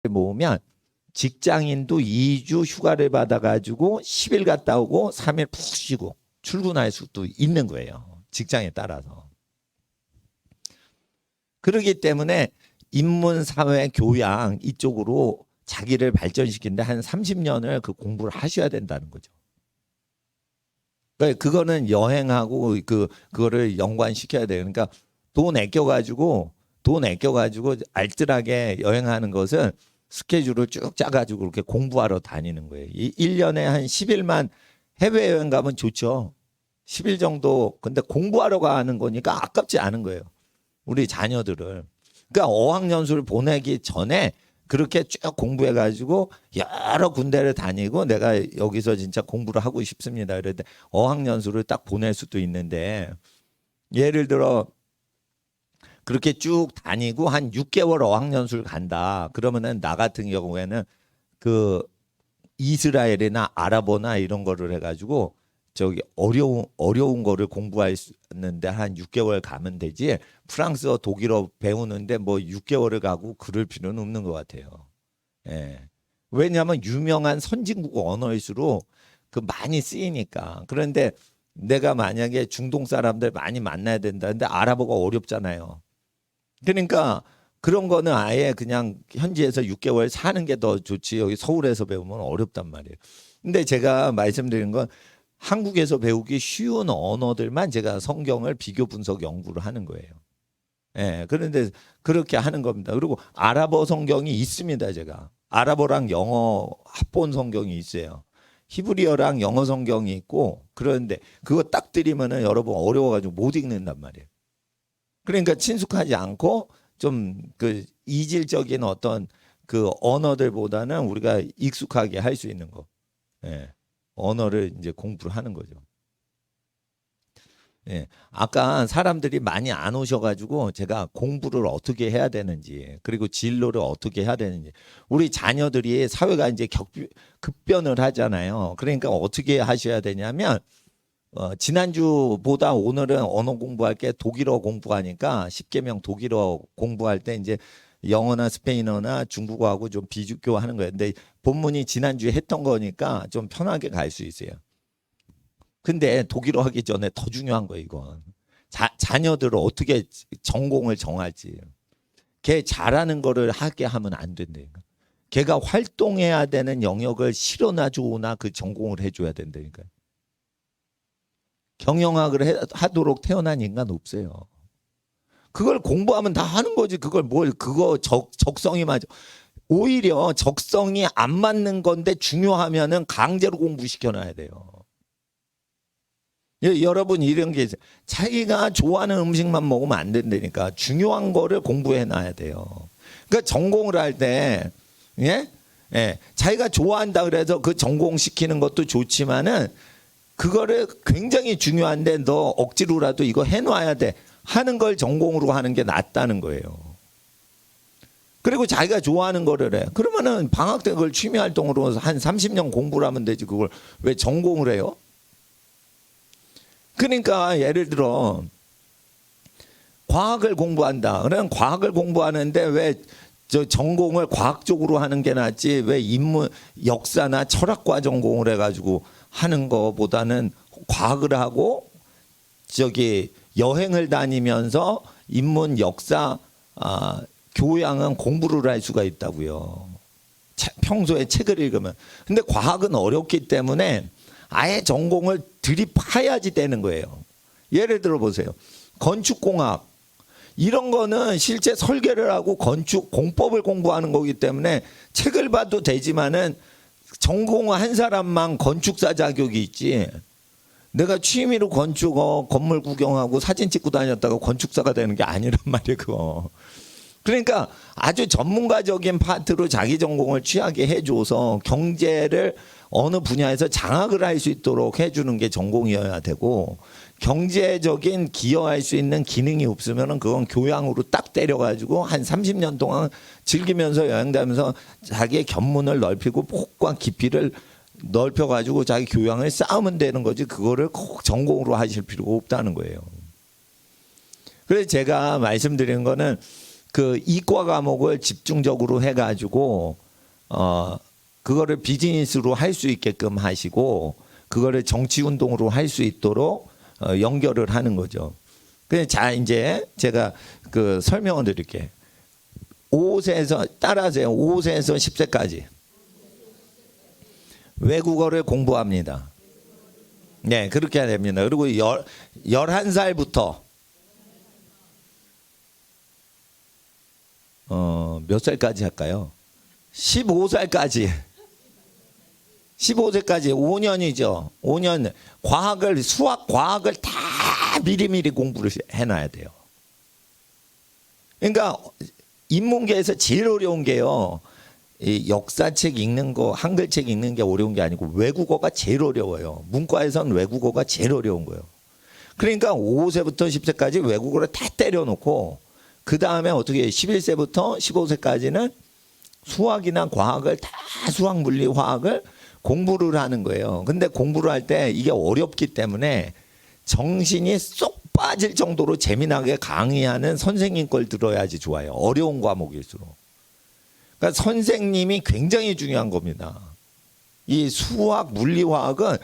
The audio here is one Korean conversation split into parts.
모으면 직장인도 2주 휴가를 받아가지고 10일 갔다 오고 3일 푹 쉬고 출근할 수도 있는 거예요. 직장에 따라서. 그렇기 때문에 인문, 사회, 교양 이쪽으로 자기를 발전시키는데 한 30년을 그 공부를 하셔야 된다는 거죠. 그러니까 그거는 여행하고 그거를 연관시켜야 돼요. 그러니까 돈 아껴가지고 알뜰하게 여행하는 것은 스케줄을 쭉 짜가지고 그렇게 공부하러 다니는 거예요. 1년에 한 10일만 해외여행 가면 좋죠. 10일 정도. 근데 공부하러 가는 거니까 아깝지 않은 거예요. 우리 자녀들을. 그러니까 어학연수를 보내기 전에 그렇게 쭉 공부해가지고 여러 군데를 다니고 내가 여기서 진짜 공부를 하고 싶습니다. 그럴 때 어학연수를 딱 보낼 수도 있는데 예를 들어 그렇게 쭉 다니고 한 6개월 어학연수를 간다. 그러면은 나 같은 경우에는 그 이스라엘이나 아랍어나 이런 거를 해가지고 저기 어려운 거를 공부하는데 한 6개월 가면 되지. 프랑스어, 독일어 배우는데 뭐 6개월을 가고 그럴 필요는 없는 것 같아요. 예. 왜냐하면 유명한 선진국 언어일수록 그 많이 쓰이니까. 그런데 내가 만약에 중동 사람들 많이 만나야 된다는데 아랍어가 어렵잖아요. 그러니까 그런 거는 아예 그냥 현지에서 6개월 사는 게 더 좋지. 여기 서울에서 배우면 어렵단 말이에요. 근데 제가 말씀드린 건 한국에서 배우기 쉬운 언어들만 제가 성경을 비교 분석 연구를 하는 거예요. 예, 그런데 그렇게 하는 겁니다. 그리고 아랍어 성경이 있습니다, 제가. 아랍어랑 영어 합본 성경이 있어요. 히브리어랑 영어 성경이 있고, 그런데 그거 딱 드리면은 여러분 어려워가지고 못 읽는단 말이에요. 그러니까 친숙하지 않고 좀 그 이질적인 어떤 그 언어들보다는 우리가 익숙하게 할 수 있는 거. 예. 언어를 이제 공부를 하는 거죠. 예. 아까 사람들이 많이 안 오셔가지고 제가 공부를 어떻게 해야 되는지 그리고 진로를 어떻게 해야 되는지 우리 자녀들이 사회가 이제 급변을 하잖아요. 그러니까 어떻게 하셔야 되냐면 지난주보다 오늘은 언어 공부할 게 독일어 공부하니까 10개명 독일어 공부할 때 이제 영어나 스페인어나 중국어하고 좀 비교하는 거예요. 근데 본문이 지난주에 했던 거니까 좀 편하게 갈 수 있어요. 근데 독일어 하기 전에 더 중요한 거예요, 이건. 자녀들을 어떻게 전공을 정할지. 걔 잘하는 거를 하게 하면 안 된다니까. 걔가 활동해야 되는 영역을 싫어나 좋으나 그 전공을 해줘야 된다니까. 경영학을 하도록 태어난 인간 없어요. 그걸 공부하면 다 하는 거지. 그거 적성이 맞아. 오히려 적성이 안 맞는 건데 중요하면은 강제로 공부시켜놔야 돼요. 여러분 이런 게 있어요. 자기가 좋아하는 음식만 먹으면 안 된다니까. 중요한 거를 공부해놔야 돼요. 그러니까 전공을 할 때, 예? 예. 자기가 좋아한다 그래서 그 전공시키는 것도 좋지만은 그거를 굉장히 중요한데 너 억지로라도 이거 해놔야 돼 하는 걸 전공으로 하는 게 낫다는 거예요. 그리고 자기가 좋아하는 거를 해. 그러면은 방학 때 그걸 취미 활동으로 한 30년 공부를 하면 되지. 그걸 왜 전공을 해요? 그러니까 예를 들어 과학을 공부한다. 그러면 과학을 공부하는데 왜 저 전공을 과학 쪽으로 하는 게 낫지 왜 인문 역사나 철학과 전공을 해가지고 하는 거보다는 과학을 하고 저기 여행을 다니면서 인문 역사 교양은 공부를 할 수가 있다고요. 평소에 책을 읽으면. 근데 과학은 어렵기 때문에 아예 전공을 들이파야지 되는 거예요. 예를 들어 보세요. 건축공학 이런 거는 실제 설계를 하고 건축 공법을 공부하는 거기 때문에 책을 봐도 되지만은 전공을 한 사람만 건축사 자격이 있지. 내가 취미로 건물 구경하고 사진 찍고 다녔다가 건축사가 되는 게 아니란 말이에요, 그거. 그러니까 아주 전문가적인 파트로 자기 전공을 취하게 해줘서 경제를 어느 분야에서 장악을 할 수 있도록 해주는 게 전공이어야 되고 경제적인 기여할 수 있는 기능이 없으면 그건 교양으로 딱 때려가지고 한 30년 동안 즐기면서 여행 다니면서 자기의 견문을 넓히고 폭과 깊이를 넓혀가지고 자기 교양을 쌓으면 되는 거지 그거를 꼭 전공으로 하실 필요가 없다는 거예요. 그래서 제가 말씀드리는 거는 그 이과 과목을 집중적으로 해가지고 그거를 비즈니스로 할 수 있게끔 하시고 그거를 정치 운동으로 할 수 있도록 연결을 하는 거죠. 그래서 자 이제 제가 그 설명을 드릴게. 5세에서 따라하세요. 5세에서 10세까지 외국어를 공부합니다. 네, 그렇게 해야 됩니다. 그리고 11살부터 몇 살까지 할까요? 15살까지 15세까지 5년이죠. 5년 과학을 수학 과학을 다 미리미리 공부를 해놔야 돼요. 그러니까 인문계에서 제일 어려운 게요. 이 역사책 읽는 거, 한글책 읽는 게 어려운 게 아니고 외국어가 제일 어려워요. 문과에선 외국어가 제일 어려운 거예요. 그러니까 5세부터 10세까지 외국어를 다 때려놓고 그 다음에 어떻게 11세부터 15세까지는 수학이나 과학을 다 수학, 물리, 화학을 공부를 하는 거예요. 근데 공부를 할 때 이게 어렵기 때문에 정신이 쏙 빠질 정도로 재미나게 강의하는 선생님 걸 들어야지 좋아요. 어려운 과목일수록. 그러니까 선생님이 굉장히 중요한 겁니다. 이 수학, 물리, 화학은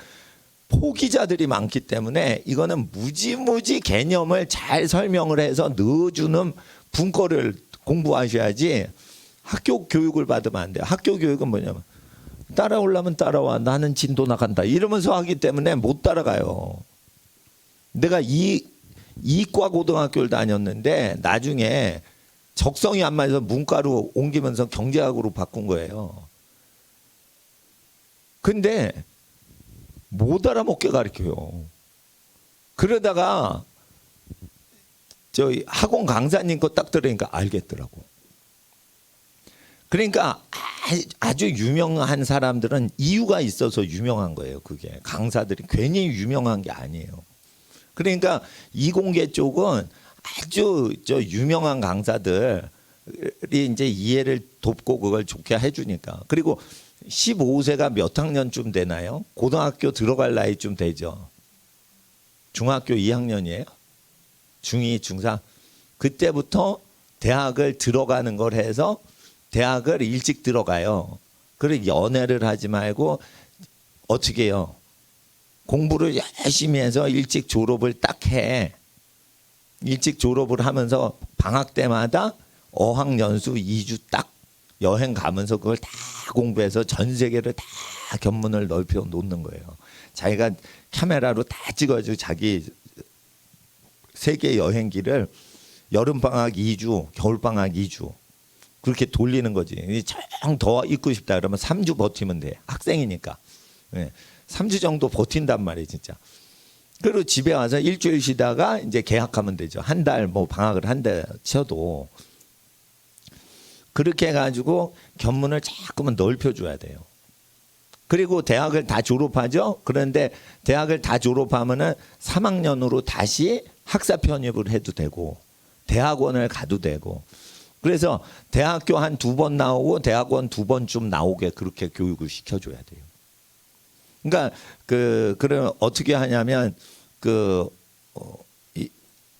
포기자들이 많기 때문에 이거는 무지무지 개념을 잘 설명을 해서 넣어주는 분과를 공부하셔야지 학교 교육을 받으면 안 돼요. 학교 교육은 뭐냐면 따라오려면 따라와. 나는 진도 나간다. 이러면서 하기 때문에 못 따라가요. 내가 이과 고등학교를 다녔는데 나중에 적성이 안 맞아서 문과로 옮기면서 경제학으로 바꾼 거예요. 근데 못 알아먹게 가르쳐요. 그러다가 저희 학원 강사님 거 딱 들으니까 알겠더라고. 그러니까 아주 유명한 사람들은 이유가 있어서 유명한 거예요. 그게 강사들이 괜히 유명한 게 아니에요. 그러니까 이공계 쪽은 아주 유명한 강사들이 이제 이해를 돕고 그걸 좋게 해주니까. 그리고 15세가 몇 학년쯤 되나요? 고등학교 들어갈 나이쯤 되죠. 중학교 2학년이에요. 중2, 중3. 그때부터 대학을 들어가는 걸 해서 대학을 일찍 들어가요. 그리고 연애를 하지 말고 어떻게 해요? 공부를 열심히 해서 일찍 졸업을 딱 해. 일찍 졸업을 하면서 방학 때마다 어학연수 2주 딱 여행 가면서 그걸 다 공부해서 전 세계를 다 견문을 넓혀 놓는 거예요. 자기가 카메라로 다 찍어가지고 자기 세계 여행기를 여름방학 2주, 겨울방학 2주 그렇게 돌리는 거지. 정 더 있고 싶다 그러면 3주 버티면 돼. 학생이니까. 3주 정도 버틴단 말이에요, 진짜. 그리고 집에 와서 일주일 쉬다가 이제 개학하면 되죠. 한 달 뭐 방학을 한 달 쳐도 그렇게 해가지고 견문을 자꾸만 넓혀줘야 돼요. 그리고 대학을 다 졸업하죠. 그런데 대학을 다 졸업하면은 3학년으로 다시 학사 편입을 해도 되고 대학원을 가도 되고. 그래서 대학교 한 2번 나오고 대학원 2번쯤 나오게 그렇게 교육을 시켜줘야 돼요. 그러니까 그럼 어떻게 하냐면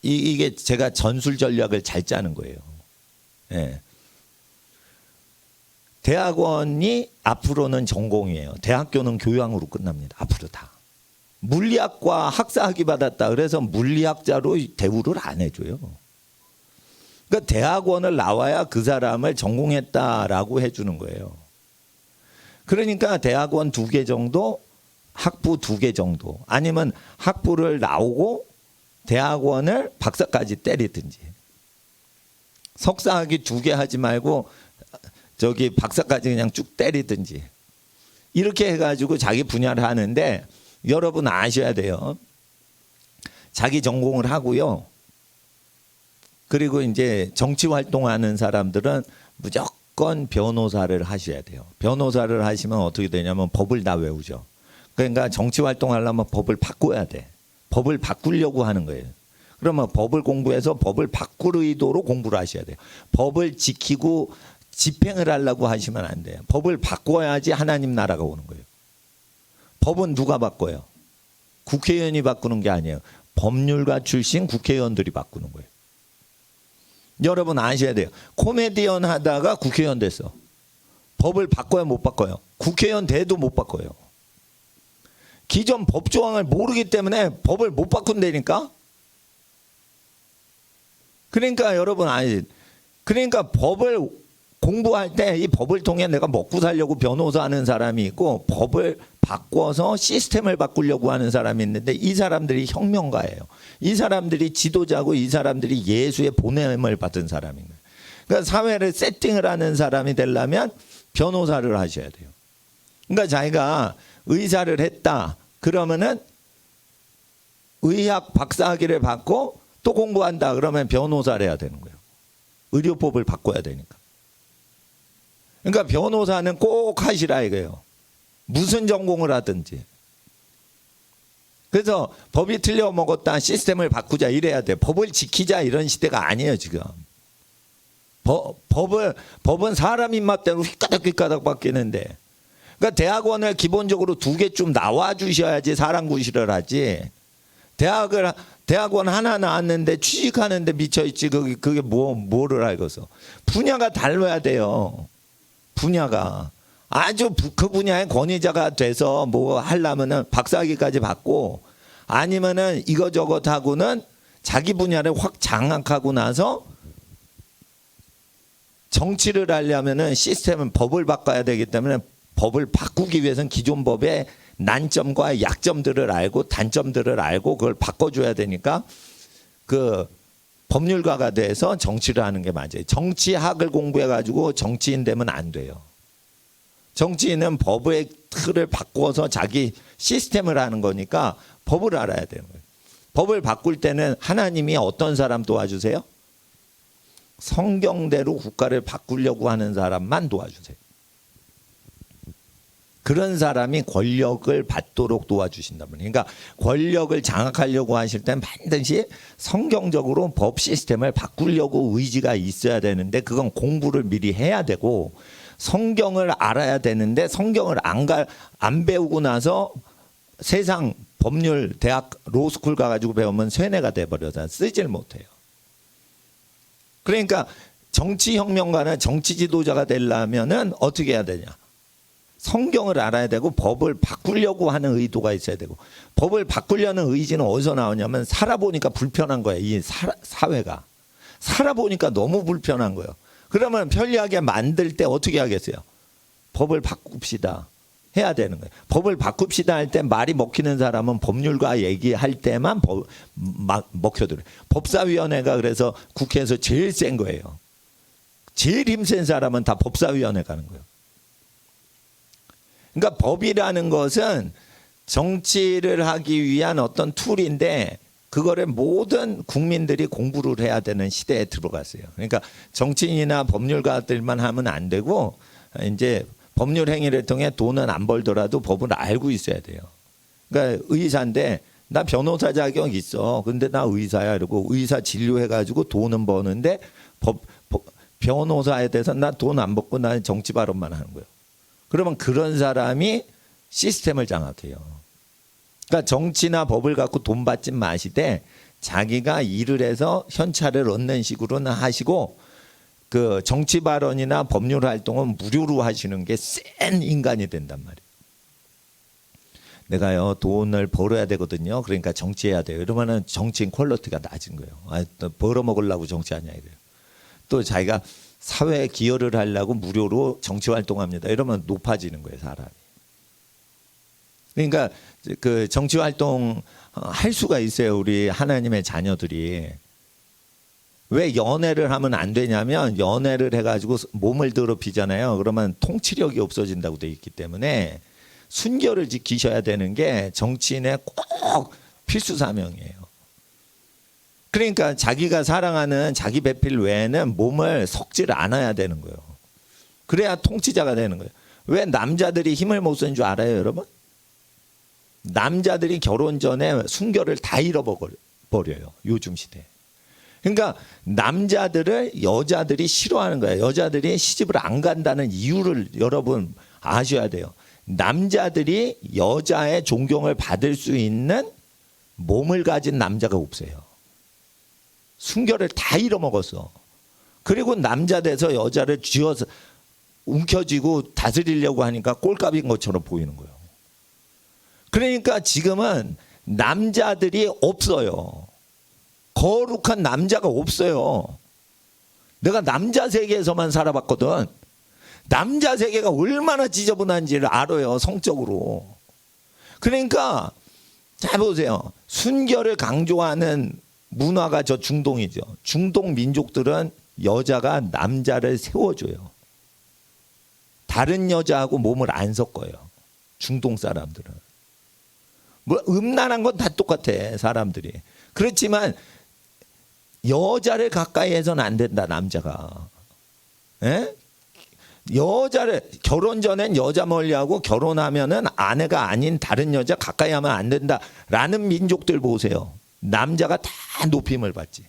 이게 제가 전술 전략을 잘 짜는 거예요. 예. 대학원이 앞으로는 전공이에요. 대학교는 교양으로 끝납니다. 앞으로 다. 물리학과 학사학위 받았다. 그래서 물리학자로 대우를 안 해줘요. 그러니까 대학원을 나와야 그 사람을 전공했다라고 해주는 거예요. 그러니까 대학원 2개 정도, 학부 2개 정도, 아니면 학부를 나오고 대학원을 박사까지 때리든지, 석사학위 2개 하지 말고 저기 박사까지 그냥 쭉 때리든지, 이렇게 해가지고 자기 분야를 하는데 여러분 아셔야 돼요. 자기 전공을 하고요. 그리고 이제 정치 활동하는 사람들은 무조건 변호사를 하셔야 돼요. 변호사를 하시면 어떻게 되냐면 법을 다 외우죠. 그러니까 정치 활동하려면 법을 바꿔야 돼. 법을 바꾸려고 하는 거예요. 그러면 법을 공부해서 법을 바꿀 의도로 공부를 하셔야 돼요. 법을 지키고 집행을 하려고 하시면 안 돼요. 법을 바꿔야지 하나님 나라가 오는 거예요. 법은 누가 바꿔요? 국회의원이 바꾸는 게 아니에요. 법률가 출신 국회의원들이 바꾸는 거예요. 여러분 아셔야 돼요. 코미디언 하다가 국회의원 됐어. 법을 바꿔요, 못 바꿔요? 국회의원 돼도 못 바꿔요. 기존 법 조항을 모르기 때문에 법을 못 바꾼다니까. 그러니까 여러분 그러니까 법을 공부할 때 이 법을 통해 내가 먹고 살려고 변호사 하는 사람이 있고, 법을 바꿔서 시스템을 바꾸려고 하는 사람이 있는데, 이 사람들이 혁명가예요. 이 사람들이 지도자고, 이 사람들이 예수의 보냄을 받은 사람인 거예요. 그러니까 사회를 세팅을 하는 사람이 되려면 변호사를 하셔야 돼요. 그러니까 자기가 의사를 했다 그러면은 의학 박사학위를 받고 또 공부한다 그러면 변호사를 해야 되는 거예요. 의료법을 바꿔야 되니까. 그러니까 변호사는 꼭 하시라 이거예요. 무슨 전공을 하든지. 그래서 법이 틀려 먹었다, 시스템을 바꾸자 이래야 돼. 법을 지키자 이런 시대가 아니에요 지금. 법은 사람 입맛대로 휘까닥 바뀌는데. 그러니까 대학원을 기본적으로 2개쯤 나와 주셔야지 사람 구실을 하지. 대학원 하나 나왔는데 취직하는데 미쳐있지. 그게 뭐를 알겠어. 분야가 달라야 돼요. 분야가. 아주 그 분야의 권위자가 돼서 뭐 하려면은 박사학위까지 받고, 아니면은 이거저것 하고는 자기 분야를 확 장악하고 나서 정치를 하려면은 시스템은 법을 바꿔야 되기 때문에, 법을 바꾸기 위해서는 기존 법의 난점과 약점들을 알고 단점들을 알고 그걸 바꿔줘야 되니까 그 법률가가 돼서 정치를 하는 게 맞아요. 정치학을 공부해가지고 정치인 되면 안 돼요. 정치인은 법의 틀을 바꿔서 자기 시스템을 하는 거니까 법을 알아야 되는 거예요. 법을 바꿀 때는 하나님이 어떤 사람 도와주세요? 성경대로 국가를 바꾸려고 하는 사람만 도와주세요. 그런 사람이 권력을 받도록 도와주신단 말이에요. 그러니까 권력을 장악하려고 하실 때는 반드시 성경적으로 법 시스템을 바꾸려고 의지가 있어야 되는데, 그건 공부를 미리 해야 되고 성경을 알아야 되는데, 성경을 안 배우고 나서 세상 법률 대학 로스쿨 가가지고 배우면 쇠뇌가 돼버려서 쓰질 못해요. 그러니까 정치혁명가나 정치 지도자가 되려면은 어떻게 해야 되냐? 성경을 알아야 되고 법을 바꾸려고 하는 의도가 있어야 되고, 법을 바꾸려는 의지는 어디서 나오냐면 살아보니까 불편한 거예요. 이 사회가 살아보니까 너무 불편한 거예요. 그러면 편리하게 만들 때 어떻게 하겠어요? 법을 바꿉시다 해야 되는 거예요. 법을 바꿉시다 할 때 말이 먹히는 사람은 법률가 얘기할 때만 먹혀들어요. 법사위원회가 그래서 국회에서 제일 센 거예요. 제일 힘센 사람은 다 법사위원회 가는 거예요. 그러니까 법이라는 것은 정치를 하기 위한 어떤 툴인데, 그거를 모든 국민들이 공부를 해야 되는 시대에 들어갔어요. 그러니까 정치인이나 법률가들만 하면 안 되고, 이제 법률 행위를 통해 돈은 안 벌더라도 법을 알고 있어야 돼요. 그러니까 의사인데 나 변호사 자격 있어. 근데 나 의사야 이러고 의사 진료해가지고 돈은 버는데 변호사에 대해서 나 돈 안 받고 나는 정치 발언만 하는 거예요. 그러면 그런 사람이 시스템을 장악해요. 그러니까 정치나 법을 갖고 돈 받지 마시되 자기가 일을 해서 현찰을 얻는 식으로는 하시고, 그 정치 발언이나 법률 활동은 무료로 하시는 게 센 인간이 된단 말이에요. 내가요 돈을 벌어야 되거든요. 그러니까 정치해야 돼요. 이러면은 정치인 퀄리티가 낮은 거예요. 또 벌어먹으려고 정치하냐 이래요. 또 자기가 사회에 기여를 하려고 무료로 정치 활동합니다. 이러면 높아지는 거예요, 사람이. 그러니까 그 정치 활동 할 수가 있어요, 우리 하나님의 자녀들이. 왜 연애를 하면 안 되냐면, 연애를 해가지고 몸을 더럽히잖아요. 그러면 통치력이 없어진다고 돼 있기 때문에 순결을 지키셔야 되는 게 정치인의 꼭 필수 사명이에요. 그러니까 자기가 사랑하는 자기 배필 외에는 몸을 섞지를 않아야 되는 거예요. 그래야 통치자가 되는 거예요. 왜 남자들이 힘을 못 쓰는 줄 알아요, 여러분? 남자들이 결혼 전에 순결을 다 잃어버려요, 요즘 시대에. 그러니까 남자들을 여자들이 싫어하는 거예요. 여자들이 시집을 안 간다는 이유를 여러분 아셔야 돼요. 남자들이 여자의 존경을 받을 수 있는 몸을 가진 남자가 없어요. 순결을 다 잃어먹었어. 그리고 남자 돼서 여자를 쥐어서 움켜쥐고 다스리려고 하니까 꼴값인 것처럼 보이는 거예요. 그러니까 지금은 남자들이 없어요. 거룩한 남자가 없어요. 내가 남자 세계에서만 살아봤거든. 남자 세계가 얼마나 지저분한지를 알아요, 성적으로. 그러니까 잘 보세요. 순결을 강조하는 문화가 저 중동이죠. 중동 민족들은 여자가 남자를 세워줘요. 다른 여자하고 몸을 안 섞어요. 중동 사람들은. 뭐 음란한 건 다 똑같아, 사람들이. 그렇지만 여자를 가까이 해서는 안 된다, 남자가. 에? 여자를 결혼 전엔 여자 멀리하고 결혼하면은 아내가 아닌 다른 여자 가까이 하면 안 된다라는 민족들 보세요. 남자가 다 높임을 받지.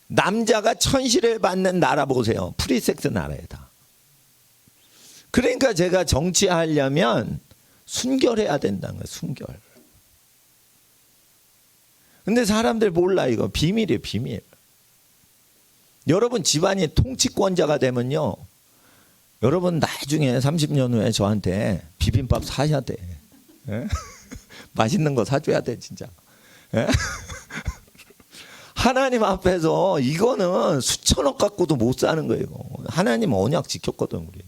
남자가 천시를 받는 나라 보세요. 프리섹스 나라에다. 그러니까 제가 정치하려면 순결해야 된다는 거예요. 순결. 근데 사람들 몰라. 이거 비밀이에요. 비밀. 여러분 집안이 통치권자가 되면요, 여러분 나중에 30년 후에 저한테 비빔밥 사야 돼. 에? 맛있는 거 사줘야 돼 진짜. 에? 하나님 앞에서 이거는 수천억 갖고도 못 사는 거예요. 하나님 언약 지켰거든 우리.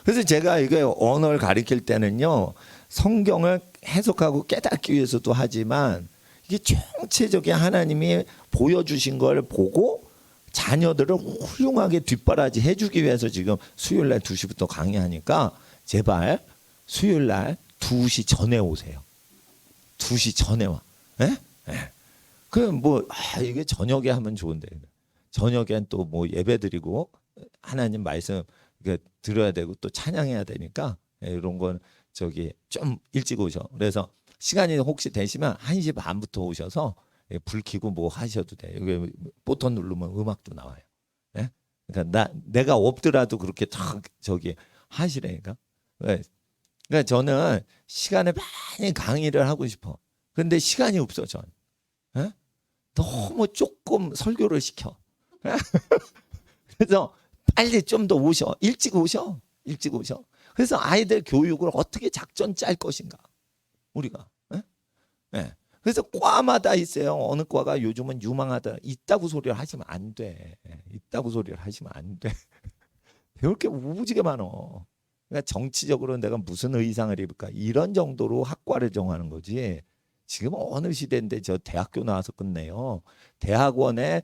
그래서 제가 이게 언어를 가르칠 때는요, 성경을 해석하고 깨닫기 위해서도 하지만 이게 총체적인 하나님이 보여주신 걸 보고 자녀들을 훌륭하게 뒷바라지 해주기 위해서 지금 수요일날 2시부터 강의하니까 제발 수요일날 2시 전에 오세요. 2시 전에 와. 예? 예. 그럼 뭐 이게 저녁에 하면 좋은데 저녁엔 또 뭐 예배드리고 하나님 말씀 들어야 되고 또 찬양해야 되니까 이런 건 저기 좀 일찍 오셔. 그래서 시간이 혹시 되시면 1시 반부터 오셔서 불 켜고 뭐 하셔도 돼요. 여기 버튼 누르면 음악도 나와요. 예? 그러니까 내가 없더라도 그렇게 탁 저기 하시라니까. 그러니까 저는 시간에 많이 강의를 하고 싶어. 근데 시간이 없어 전. 예? 너무 조금 설교를 시켜. 그래서 빨리 좀 더 오셔. 일찍 오셔. 일찍 오셔. 그래서 아이들 교육을 어떻게 작전 짤 것인가. 우리가. 예? 예. 그래서 과마다 있어요. 어느 과가 요즘은 유망하다. 있다고 소리를 하시면 안 돼. 있다고 소리를 하시면 안 돼. 배울 게 무지개 많어. 그러니까 정치적으로 내가 무슨 의상을 입을까 이런 정도로 학과를 정하는 거지. 지금 어느 시대인데 저 대학교 나와서 끝내요. 대학원에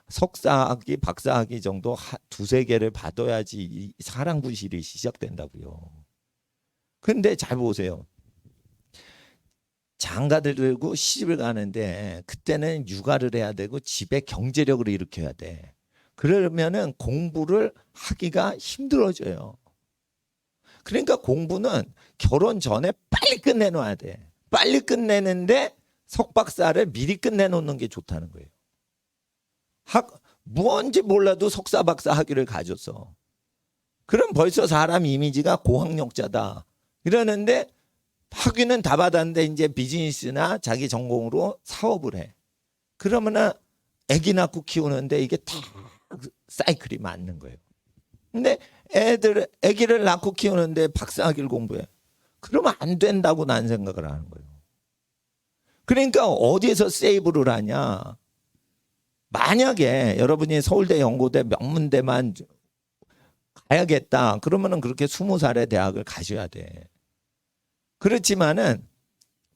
석사학위, 박사학위 정도 2~3개를 받아야지 이 사랑구실이 시작된다고요. 근데 잘 보세요. 장가들 들고 시집을 가는데 그때는 육아를 해야 되고 집에 경제력을 일으켜야 돼. 그러면은 공부를 하기가 힘들어져요. 그러니까 공부는 결혼 전에 빨리 끝내놔야 돼. 빨리 끝내는데 석박사를 미리 끝내놓는 게 좋다는 거예요. 뭔지 몰라도 석사 박사 학위를 가졌어. 그럼 벌써 사람 이미지가 고학력자다. 이러는데 학위는 다 받았는데 이제 비즈니스나 자기 전공으로 사업을 해. 그러면은 아기 낳고 키우는데 이게 다 사이클이 맞는 거예요. 근데 아기를 낳고 키우는데 박사학위를 공부해. 그러면 안 된다고 난 생각을 하는 거예요. 그러니까 어디에서 세이브를 하냐. 만약에 여러분이 서울대, 연고대, 명문대만 가야겠다. 그러면은 그렇게 20살에 대학을 가셔야 돼. 그렇지만은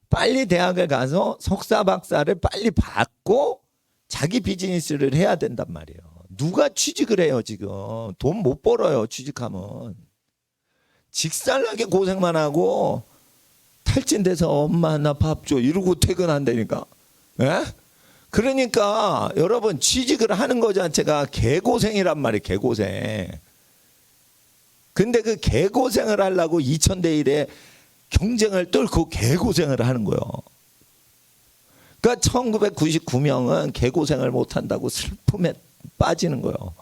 빨리 대학을 가서 석사, 박사를 빨리 받고 자기 비즈니스를 해야 된단 말이에요. 누가 취직을 해요, 지금. 돈 못 벌어요, 취직하면. 직살나게 고생만 하고 탈진돼서 엄마 나 밥 줘 이러고 퇴근한다니까. 예? 그러니까 여러분 취직을 하는 거 자체가 개고생이란 말이에요. 개고생. 근데 그 개고생을 하려고 2000대 1에 경쟁을 뚫고 개고생을 하는 거예요. 그러니까 1999명은 개고생을 못한다고 슬픔에 빠지는 거예요.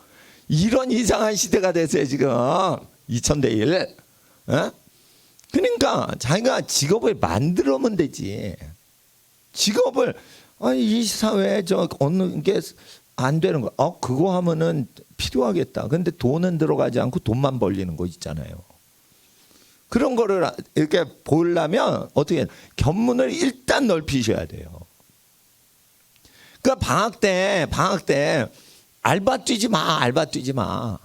이런 이상한 시대가 됐어요 지금. 2000대 1. 에? 그러니까 자기가 직업을 만들어면 되지. 직업을 이 사회에 저 어느 게 안 되는 거. 그거 하면은 필요하겠다. 근데 돈은 들어가지 않고 돈만 벌리는 거 있잖아요. 그런 거를 이렇게 보려면 어떻게 견문을 일단 넓히셔야 돼요. 그러니까 방학 때 알바 뛰지 마. 알바 뛰지 마.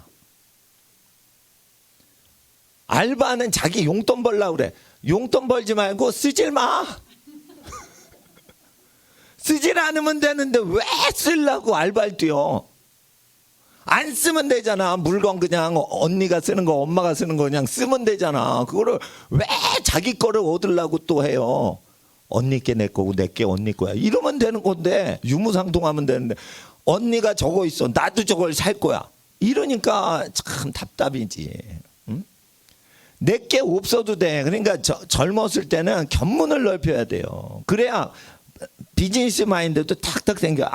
알바는 자기 용돈 벌려고 그래. 용돈 벌지 말고 쓰질 마. 쓰질 않으면 되는데 왜 쓰려고 알바를 뛰어. 안 쓰면 되잖아. 물건 그냥 언니가 쓰는 거 엄마가 쓰는 거 그냥 쓰면 되잖아. 그거를 왜 자기 거를 얻으려고 또 해요. 언니 게 내 거고 내 게 언니 거야. 이러면 되는 건데 유무상통하면 되는데 언니가 저거 있어. 나도 저걸 살 거야. 이러니까 참 답답이지. 응? 내 게 없어도 돼. 그러니까 젊었을 때는 견문을 넓혀야 돼요. 그래야 비즈니스 마인드도 탁탁 생겨.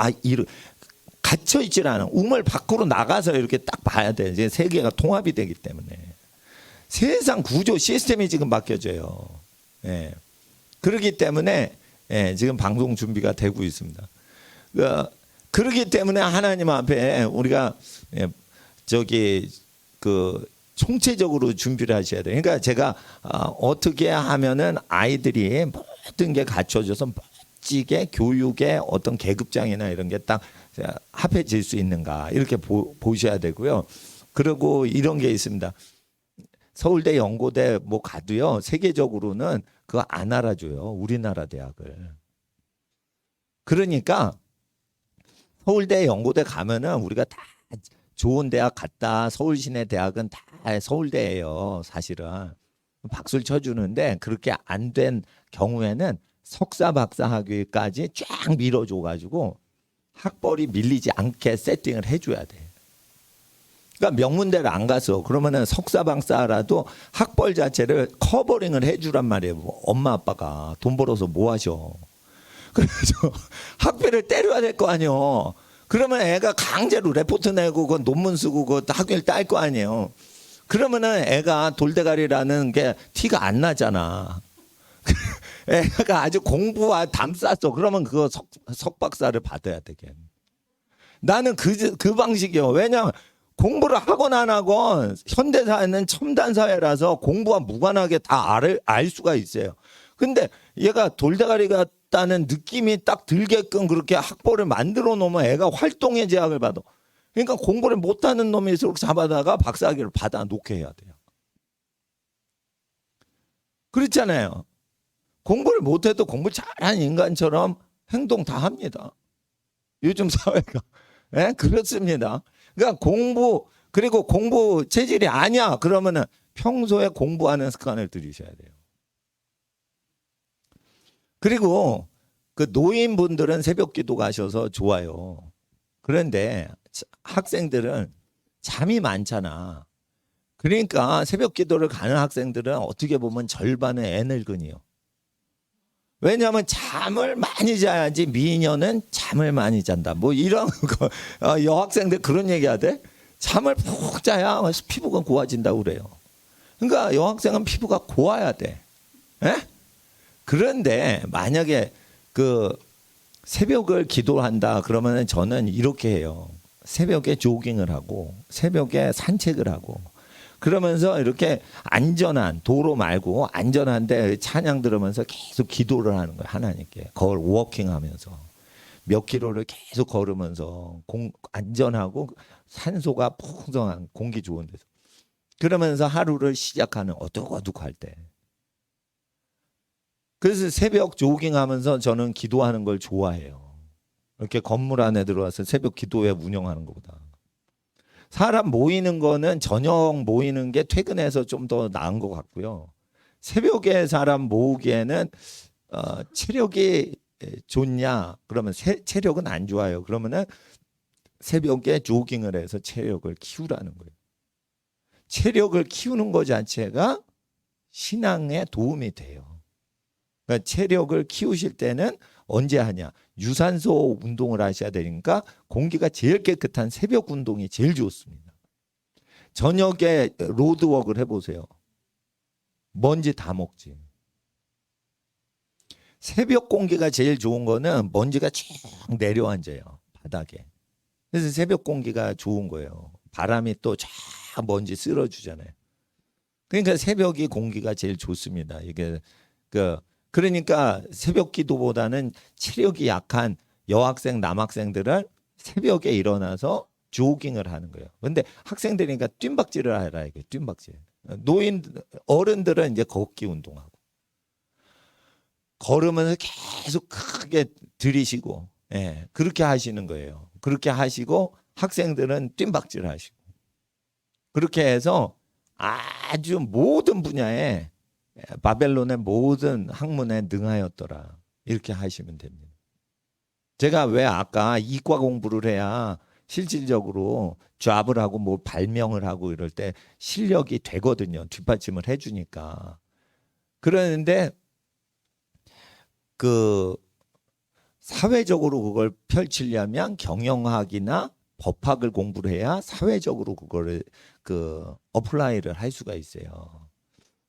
갇혀 있질 않아. 우물 밖으로 나가서 이렇게 딱 봐야 돼. 이제 세계가 통합이 되기 때문에. 세상 구조 시스템이 지금 바뀌어져요. 예. 그렇기 때문에 지금 방송 준비가 되고 있습니다. 그렇기 때문에 하나님 앞에 우리가 총체적으로 준비를 하셔야 돼요. 그러니까 제가 어떻게 하면은 아이들이 모든 게 갖춰져서 멋지게 교육의 어떤 계급장이나 이런 게 딱 합해질 수 있는가 이렇게 보셔야 되고요. 그리고 이런 게 있습니다. 서울대, 연고대 뭐 가도요. 세계적으로는 그거 안 알아줘요. 우리나라 대학을. 그러니까 서울대, 연고대 가면은 우리가 다 좋은 대학 갔다. 서울시내 대학은 다 서울대예요. 사실은. 박수를 쳐주는데 그렇게 안 된 경우에는 석사, 박사 학위까지 쫙 밀어줘가지고 학벌이 밀리지 않게 세팅을 해줘야 돼. 그러니까 명문대를 안 가서 그러면은 석사, 박사라도 학벌 자체를 커버링을 해주란 말이에요. 엄마 아빠가 돈 벌어서 뭐 하셔. 그래서 학비를 때려야 될 거 아니에요. 그러면 애가 강제로 레포트 내고 그 논문 쓰고 그 학위를 딸 거 아니에요. 그러면은 애가 돌대가리라는 게 티가 안 나잖아. 애가 아주 공부와 담쌌어. 그러면 그거 석박사를 받아야 되겠네. 나는 그 방식이요. 왜냐면 공부를 하건 안 하건 현대사회는 첨단 사회라서 공부와 무관하게 다 알 수가 있어요. 근데 얘가 돌대가리 같다는 느낌이 딱 들게끔 그렇게 학벌을 만들어 놓으면 애가 활동의 제약을 받아. 그러니까 공부를 못하는 놈일수록 잡아다가 박사학위를 받아 놓게 해야 돼요. 그렇잖아요. 공부를 못해도 공부 잘하는 인간처럼 행동 다 합니다. 요즘 사회가. 네? 그렇습니다. 그러니까 그리고 공부 체질이 아니야. 그러면은 평소에 공부하는 습관을 들이셔야 돼요. 그리고 그 노인분들은 새벽 기도 가셔서 좋아요. 그런데 학생들은 잠이 많잖아. 그러니까 새벽 기도를 가는 학생들은 어떻게 보면 절반은 애늙은이요. 왜냐하면 잠을 많이 자야지 미녀는 잠을 많이 잔다. 뭐 이런 거 여학생들 그런 얘기하대. 잠을 푹 자야 피부가 고와진다고 그래요. 그러니까 여학생은 피부가 고와야 돼. 에? 그런데 만약에 그 새벽을 기도한다 그러면 저는 이렇게 해요. 새벽에 조깅을 하고 새벽에 산책을 하고 그러면서 이렇게 안전한 도로 말고 안전한데 찬양 들으면서 계속 기도를 하는 거예요. 하나님께. 그걸 워킹하면서 몇 킬로를 계속 걸으면서 안전하고 산소가 풍성한 공기 좋은 데서 그러면서 하루를 시작하는 어둑어둑할 때. 그래서 새벽 조깅하면서 저는 기도하는 걸 좋아해요. 이렇게 건물 안에 들어와서 새벽 기도회 운영하는 것보다. 사람 모이는 거는 저녁 모이는 게 퇴근해서 좀 더 나은 것 같고요. 새벽에 사람 모으기에는 체력이 좋냐? 그러면 체력은 안 좋아요. 그러면은 새벽에 조깅을 해서 체력을 키우라는 거예요. 체력을 키우는 것 자체가 신앙에 도움이 돼요. 그러니까 체력을 키우실 때는 언제 하냐? 유산소 운동을 하셔야 되니까 공기가 제일 깨끗한 새벽 운동이 제일 좋습니다. 저녁에 로드워크를 해보세요. 먼지 다 먹지. 새벽 공기가 제일 좋은 거는 먼지가 쭉 내려앉아요. 바닥에. 그래서 새벽 공기가 좋은 거예요. 바람이 또 쫙 먼지 쓸어주잖아요. 그러니까 새벽이 공기가 제일 좋습니다. 이게 그러니까 새벽 기도보다는 체력이 약한 여학생, 남학생들은 새벽에 일어나서 조깅을 하는 거예요. 근데 학생들이니까 뜀박질을 하라 이게 뜀박질. 어른들은 이제 걷기 운동하고 걸으면서 계속 크게 들이쉬고, 예, 그렇게 하시는 거예요. 그렇게 하시고 학생들은 뜀박질 하시고 그렇게 해서 아주 모든 분야에 바벨론의 모든 학문에 능하였더라. 이렇게 하시면 됩니다. 제가 왜 아까 이과 공부를 해야 실질적으로 잡을 하고 뭐 발명을 하고 이럴 때 실력이 되거든요. 뒷받침을 해주니까. 그러는데 그 사회적으로 그걸 펼치려면 경영학이나 법학을 공부를 해야 사회적으로 그거를 어플라이를 할 수가 있어요.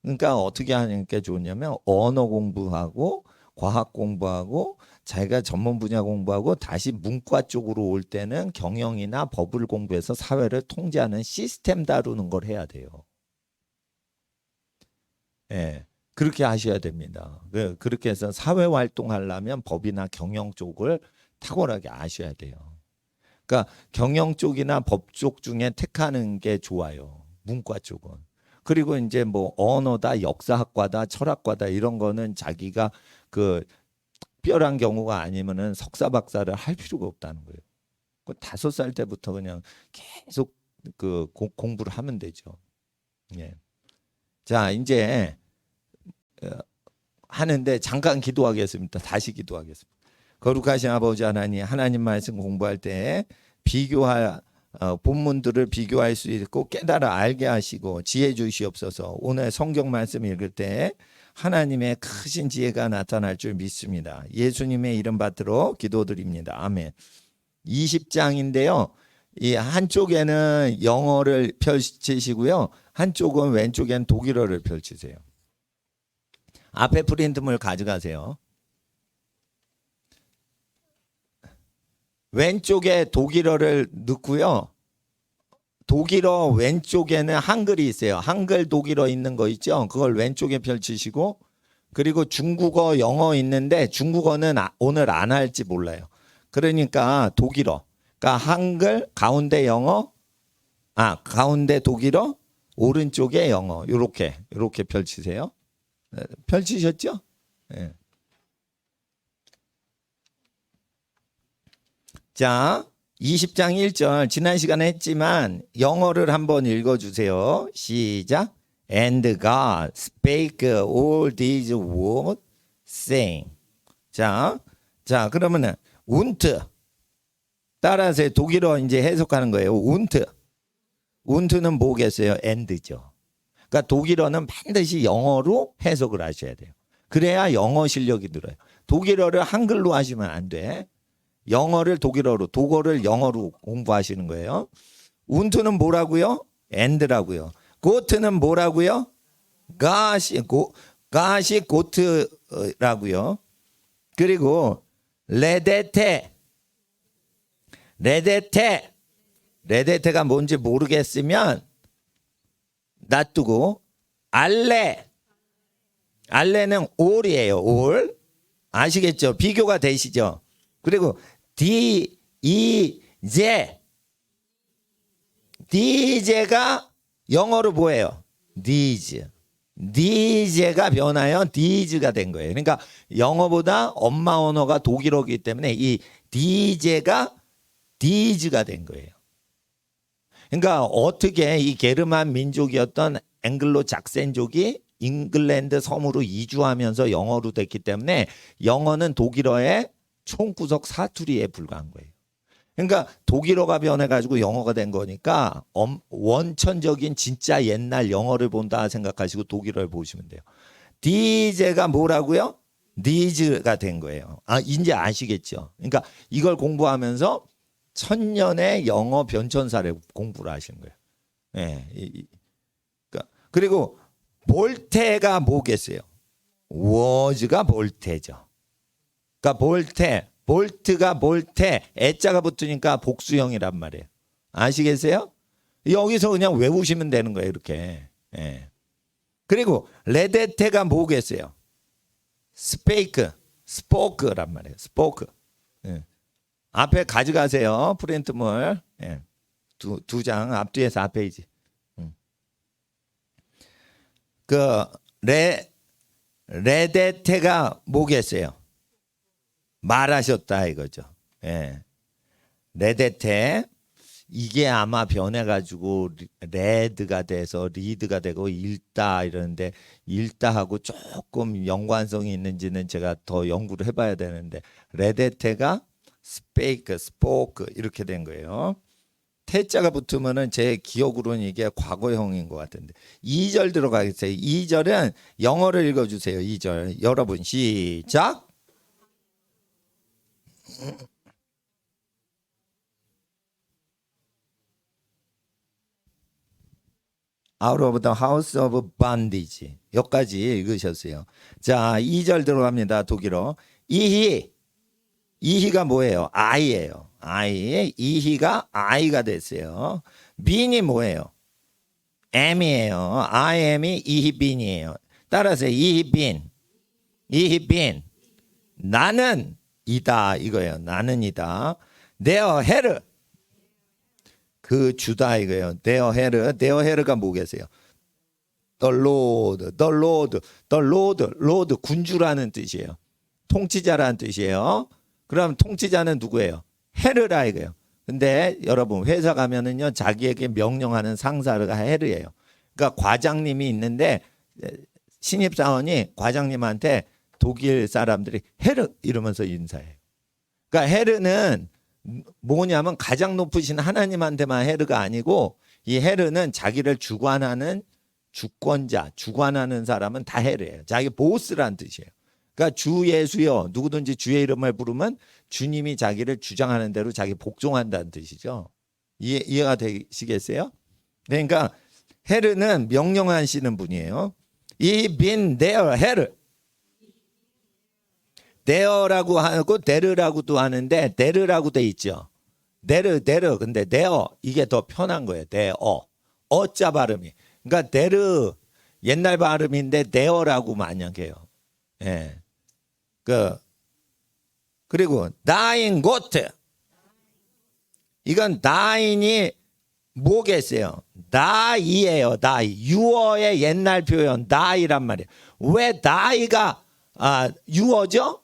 그러니까 어떻게 하는 게 좋냐면 언어 공부하고 과학 공부하고 자기가 전문 분야 공부하고 다시 문과 쪽으로 올 때는 경영이나 법을 공부해서 사회를 통제하는 시스템 다루는 걸 해야 돼요. 예. 그렇게 하셔야 됩니다. 그렇게 해서 사회 활동하려면 법이나 경영 쪽을 탁월하게 아셔야 돼요. 그러니까 경영 쪽이나 법 쪽 중에 택하는 게 좋아요. 문과 쪽은. 그리고 이제 뭐 언어다, 역사학과다, 철학과다 이런 거는 자기가 특별한 경우가 아니면은 석사 박사를 할 필요가 없다는 거예요. 5살 때부터 그냥 계속 공부를 하면 되죠. 예. 자, 이제 하는데 잠깐 기도하겠습니다. 다시 기도하겠습니다. 거룩하신 아버지 하나님, 하나님 말씀 공부할 때 본문들을 비교할 수 있고 깨달아 알게 하시고 지혜 주시옵소서. 오늘 성경 말씀 읽을 때 하나님의 크신 지혜가 나타날 줄 믿습니다. 예수님의 이름 받들어 기도드립니다. 아멘. 20장인데요. 이 한쪽에는 영어를 펼치시고요. 한쪽은 왼쪽엔 독일어를 펼치세요. 앞에 프린트물 가져가세요. 왼쪽에 독일어를 넣고요. 독일어 왼쪽에는 한글이 있어요. 한글 독일어 있는 거 있죠. 그걸 왼쪽에 펼치시고 그리고 중국어 영어 있는데 중국어는 오늘 안 할지 몰라요. 그러니까 독일어. 그러니까 한글 가운데 영어 가운데 독일어 오른쪽에 영어 이렇게 펼치세요. 펼치셨죠? 네. 자, 20장 1절 지난 시간에 했지만 영어를 한번 읽어주세요. 시작. And God spake all these words, saying. 자, 그러면은 운트 따라서 독일어 이제 해석하는 거예요. 운트는 뭐겠어요? and죠. 그러니까 독일어는 반드시 영어로 해석을 하셔야 돼요. 그래야 영어 실력이 늘어요. 독일어를 한글로 하시면 안 돼. 영어를 독일어로, 독어를 영어로 공부하시는 거예요. 운트는 뭐라고요? and라고요. 고트는 뭐라고요? 가시 고트라고요. 그리고 레데테가 뭔지 모르겠으면 놔두고 알레는 올이에요. 올 아시겠죠? 비교가 되시죠? 그리고 디제가 영어로 뭐예요? 디제가 변하여 디즈가 된 거예요. 그러니까 영어보다 엄마 언어가 독일어이기 때문에 이 디제가 디즈가 된 거예요. 그러니까 어떻게 이 게르만 민족이었던 앵글로 작센족이 잉글랜드 섬으로 이주하면서 영어로 됐기 때문에 영어는 독일어의 총구석 사투리에 불과한 거예요. 그러니까 독일어가 변해가지고 영어가 된 거니까 원천적인 진짜 옛날 영어를 본다 생각하시고 독일어를 보시면 돼요. 디제가 뭐라고요? 니즈가 된 거예요. 이제 아시겠죠? 그러니까 이걸 공부하면서 1000년의 영어 변천사를 공부를 하시는 거예요. 네. 그리고 볼테가 뭐겠어요? 워즈가 볼테죠. 그러니까 볼트가 볼테, 애자가 붙으니까 복수형이란 말이에요. 아시겠어요? 여기서 그냥 외우시면 되는 거예요. 이렇게. 예. 그리고 레데테가 뭐겠어요? 스포크란 말이에요. 스포크. 예. 앞에 가져가세요. 프린트물. 예. 두 장 앞뒤에서 4페이지. 그 레데테가 뭐겠어요? 말하셨다 이거죠. 예. 레데테 이게 아마 변해가지고 레드가 돼서 리드가 되고 읽다 이러는데 읽다하고 조금 연관성이 있는지는 제가 더 연구를 해봐야 되는데 레데테가 스포크 이렇게 된 거예요. 태자가 붙으면은 제 기억으로는 이게 과거형인 것 같은데 2절 들어가겠어요. 2절은 영어를 읽어주세요. 2절 여러분 시작. Out of the house of bondage. 여기까지 읽으셨어요. 자, 2절 들어갑니다. 독일어. 이희가 뭐예요? I예요. I. 이희가 I가 됐어요. 빈이 뭐예요? M이에요. I am이 이희 빈이에요. 따라서 이희 빈. 나는 이다 이거예요. 나는 이다. Their hell. 그 주다 이거예요. Their hell가 뭐겠어요? The Lord 군주라는 뜻이에요. 통치자라는 뜻이에요. 그럼 통치자는 누구예요? 헤르라 이거예요. 근데 여러분 회사 가면은요 자기에게 명령하는 상사가 헤르예요. 그러니까 과장님이 있는데 신입사원이 과장님한테 독일 사람들이 헤르 이러면서 인사해요. 그러니까 헤르는 뭐냐면 가장 높으신 하나님한테만 헤르가 아니고 이 헤르는 자기를 주관하는 주권자, 주관하는 사람은 다 헤르예요. 자기 보스란 뜻이에요. 그러니까 주 예수여 누구든지 주의 이름을 부르면 주님이 자기를 주장하는 대로 자기 복종한다는 뜻이죠. 이해가 되시겠어요? 그러니까 헤르는 명령하시는 분이에요. 이 빈 데어 헤르 데어라고 하고 데르라고도 하는데 데르라고 돼 있죠. 데르 근데 데어 이게 더 편한 거예요. 데어 어자 발음이. 그러니까 데르 옛날 발음인데 데어라고 만약해요. 예. 그리고 다인 고트 이건 다인이 뭐겠어요? 다이예요. 다이 유어의 옛날 표현 다이란 말이에요. 왜 다이가 유어죠?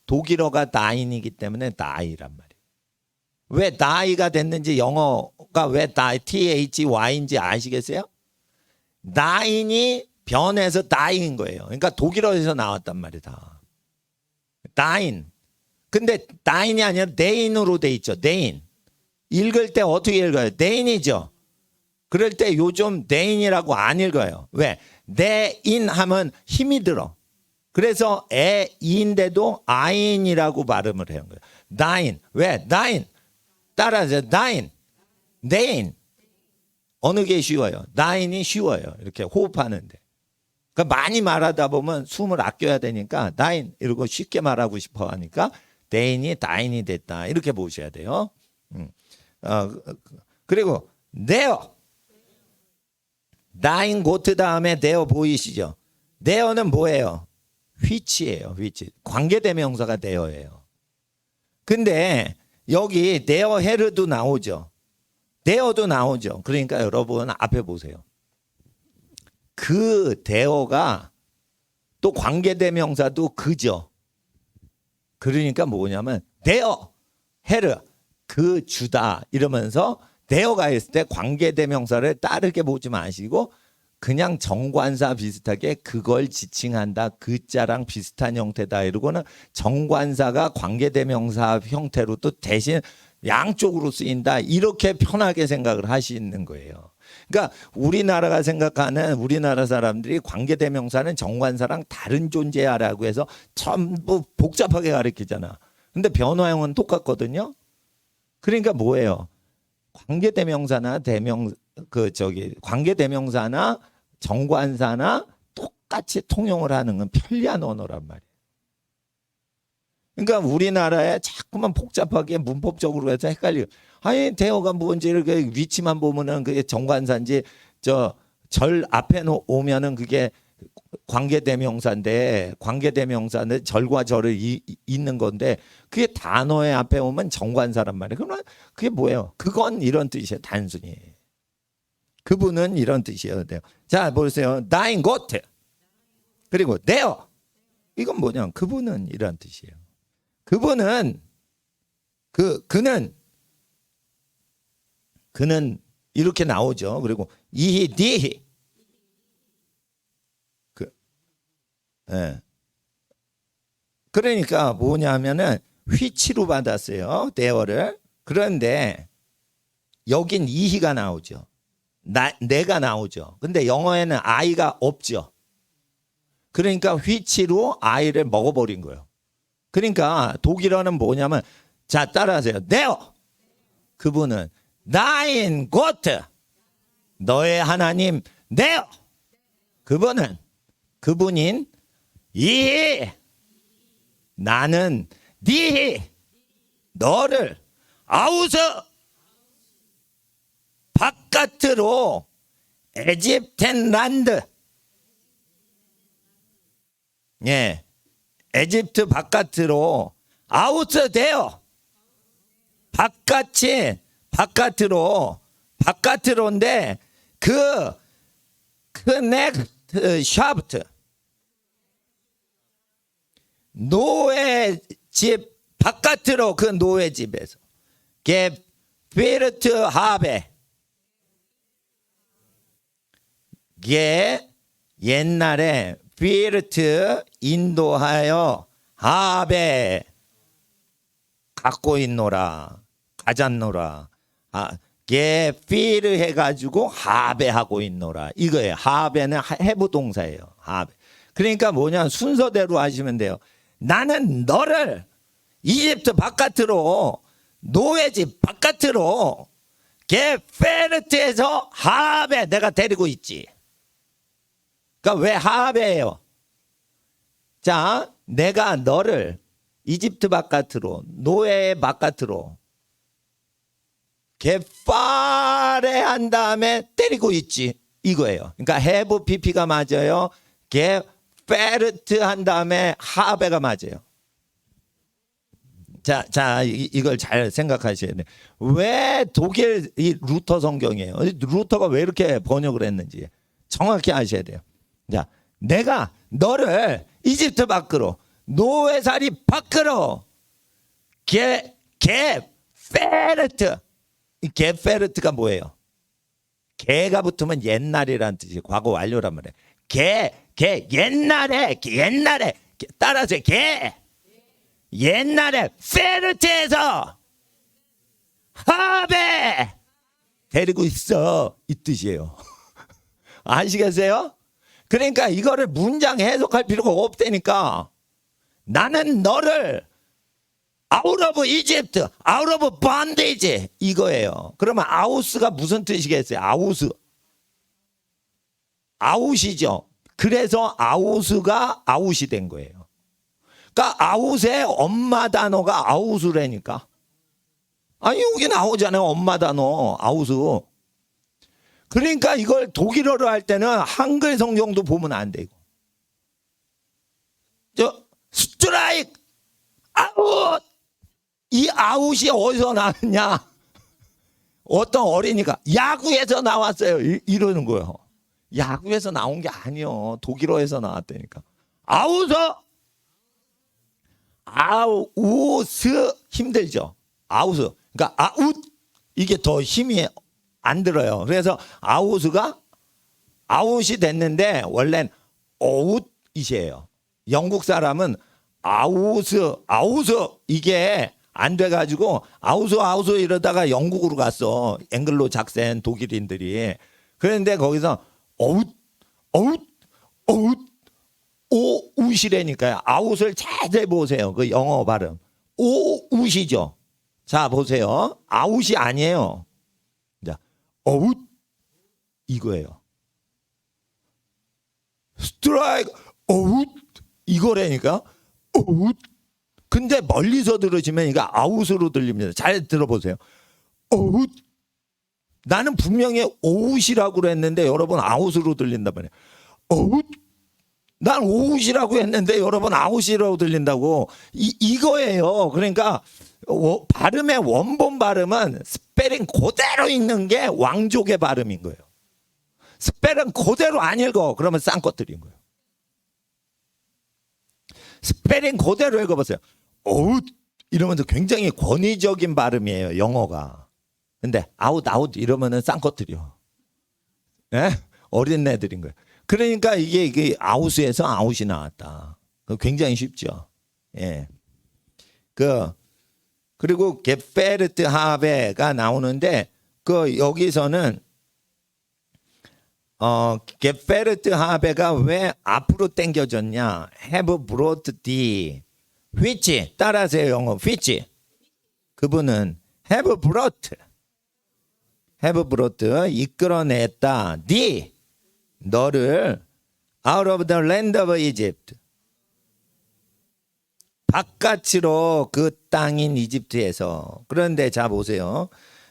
독일어가 다인이기 때문에 다이란 말이에요. 왜 다이가 됐는지 영어가 왜 다이 THY인지 아시겠어요? 다인이 변해서 다이인 거예요. 그러니까 독일어에서 나왔단 말이다. 다인. 근데 다인이 아니라 데인으로 돼 있죠. 데인. 읽을 때 어떻게 읽어요? 데인이죠. 그럴 때 요즘 데인이라고 안 읽어요. 왜? 데인 하면 힘이 들어. 그래서 에인데도 아인이라고 발음을 해요. 다인. 왜? 다인. 따라서 다인. 데인. 어느 게 쉬워요? 다인이 쉬워요. 이렇게 호흡하는데. 그러니까 많이 말하다 보면 숨을 아껴야 되니까 다인 이러고 쉽게 말하고 싶어 하니까 데인이 다인이 됐다. 이렇게 보셔야 돼요. 그리고 네어. 다인 고트 다음에 네어 보이시죠? 네어는 뭐예요? which예요. which. 관계대명사가 네어예요. 근데 여기 네어 헤르도 나오죠. 네어도 나오죠. 그러니까 여러분 앞에 보세요. 그 대어가 또 관계대명사도 그죠. 그러니까 뭐냐면 대어 헤르 그 주다 이러면서 대어가 있을 때 관계대명사를 따르게 보지 마시고 그냥 정관사 비슷하게 그걸 지칭한다 그자랑 비슷한 형태다 이러고는 정관사가 관계대명사 형태로 또 대신 양쪽으로 쓰인다 이렇게 편하게 생각을 하시는 거예요. 그러니까 우리나라가 생각하는 우리나라 사람들이 관계대명사는 정관사랑 다른 존재야라고 해서 전부 복잡하게 가르치잖아. 근데 변화형은 똑같거든요. 그러니까 뭐예요? 관계대명사나 관계대명사나 정관사나 똑같이 통용을 하는 건 편리한 언어란 말이에요. 그러니까 우리나라에 자꾸만 복잡하게 문법적으로 해서 헷갈려. 아니 대어가 뭔지 이렇게 위치만 보면은 그게 정관사인지 저 절 앞에 오면은 그게 관계대명사인데 관계대명사인데 절과 절을 잇는 건데 그게 단어의 앞에 오면 정관사란 말이에요. 그러면 그게 뭐예요? 그건 이런 뜻이에요. 단순히. 그분은 이런 뜻이어야 돼요. 자 보세요. 나인 고트 그리고 네어 이건 뭐냐? 그분은 이런 뜻이에요. 그분은 그는 이렇게 나오죠. 그리고 이히 니히 예. 그러니까 뭐냐면은 휘치로 받았어요. 대어를. 그런데 여긴 이히가 나오죠. 내가 나오죠. 근데 영어에는 I가 없죠. 그러니까 휘치로 I를 먹어버린 거예요. 그러니까 독일어는 뭐냐면 자 따라하세요. 네어 그분은 나인 고트 너의 하나님 네어 그분인 이 나는 니 너를 아우스 바깥으로 에집텐 란드 예 에집트 바깥으로 아우스 되어 바깥이 바깥으로인데 그 넥트 샤프트 노예 집 바깥으로 그 노예 집에서 게 피르트 하베 게 옛날에 피르트 인도하여 하베 갖고 있노라 가졌노라 게 피르 해가지고 하베 하고 있노라 이거예요. 하베는 해부 동사예요. 하베. 그러니까 뭐냐 순서대로 하시면 돼요. 나는 너를 이집트 바깥으로 노예집 바깥으로 게페르트에서 하베 내가 데리고 있지. 그러니까 왜 하베예요? 자 내가 너를 이집트 바깥으로 노예 바깥으로 게파레 한 다음에 때리고 있지 이거예요. 그러니까 have pp가 맞아요. 게페르트 한 다음에 하베가 맞아요. 자 이걸 잘 생각하셔야 돼요. 왜 독일 이 루터 성경이에요? 루터가 왜 이렇게 번역을 했는지 정확히 아셔야 돼요. 자 내가 너를 이집트 밖으로 노예살이 밖으로 게페르트 이 게페르트가 뭐예요? 게가 붙으면 옛날이라는 뜻이 과거 완료란 말이에요. 게 옛날에 따라서 게 옛날에 페르트에서 하베 데리고 있어 이 뜻이에요. 아시겠어요? 그러니까 이거를 문장 해석할 필요가 없다니까. 나는 너를 out of Egypt, out of bondage 이거예요. 그러면 아우스가 무슨 뜻이겠어요? 아웃이죠. 그래서 아우스가 아웃이 된 거예요. 그러니까 아웃의 엄마 단어가 아우스라니까. 아니 여기 나오잖아요. 엄마 단어 아우스. 그러니까 이걸 독일어로 할 때는 한글 성경도 보면 안 되고. 스트라이크 아웃 이 아웃이 어디서 나왔냐? 어떤 어린이가 야구에서 나왔어요. 이러는 거예요. 야구에서 나온 게 아니요. 독일어에서 나왔다니까. 아우스 힘들죠. 아우스. 그러니까 아웃 이게 더 힘이 안 들어요. 그래서 아우스가 아웃이 됐는데 원래는 아웃이에요. 영국 사람은 아우스 이게 안 돼가지고 아우스 이러다가 영국으로 갔어. 앵글로 작센 독일인들이. 그런데 거기서 오웃이라니까요. 아웃을 자세히 보세요. 그 영어 발음. 오웃이죠. 자 보세요. 아웃이 아니에요. 자, 아웃 이거예요. 스트라이크 아웃 이거라니까. 아웃 근데 멀리서 들으시면 이거 아웃으로 들립니다. 잘 들어보세요. 어웃. 나는 분명히 오웃이라고 그랬는데 여러분 아웃으로 들린단 말이에요. 어웃. 난 오웃이라고 했는데 여러분 아웃이라고 들린다고. 이거예요. 그러니까 발음의 원본 발음은 스페링 그대로 읽는 게 왕족의 발음인 거예요. 스페링 그대로 안 읽어. 그러면 쌍꺼뜨린 거예요. 스페링 그대로 읽어보세요. 어웃 이러면서 굉장히 권위적인 발음이에요. 영어가. 근데 아웃 이러면은 쌍꺼뜨려. 예? 어린 애들인 거예요. 그러니까 이게 아웃에서 아웃이 나왔다. 굉장히 쉽죠. 예. 그리고 게페르트 하베가 나오는데 여기서는 게페르트 하베가 왜 앞으로 당겨졌냐? have brought the which 따라하세요. 영어 which 그분은 have brought 이끌어냈다. the 너를 out of the land of Egypt 바깥으로 그 땅인 이집트에서. 그런데 자 보세요.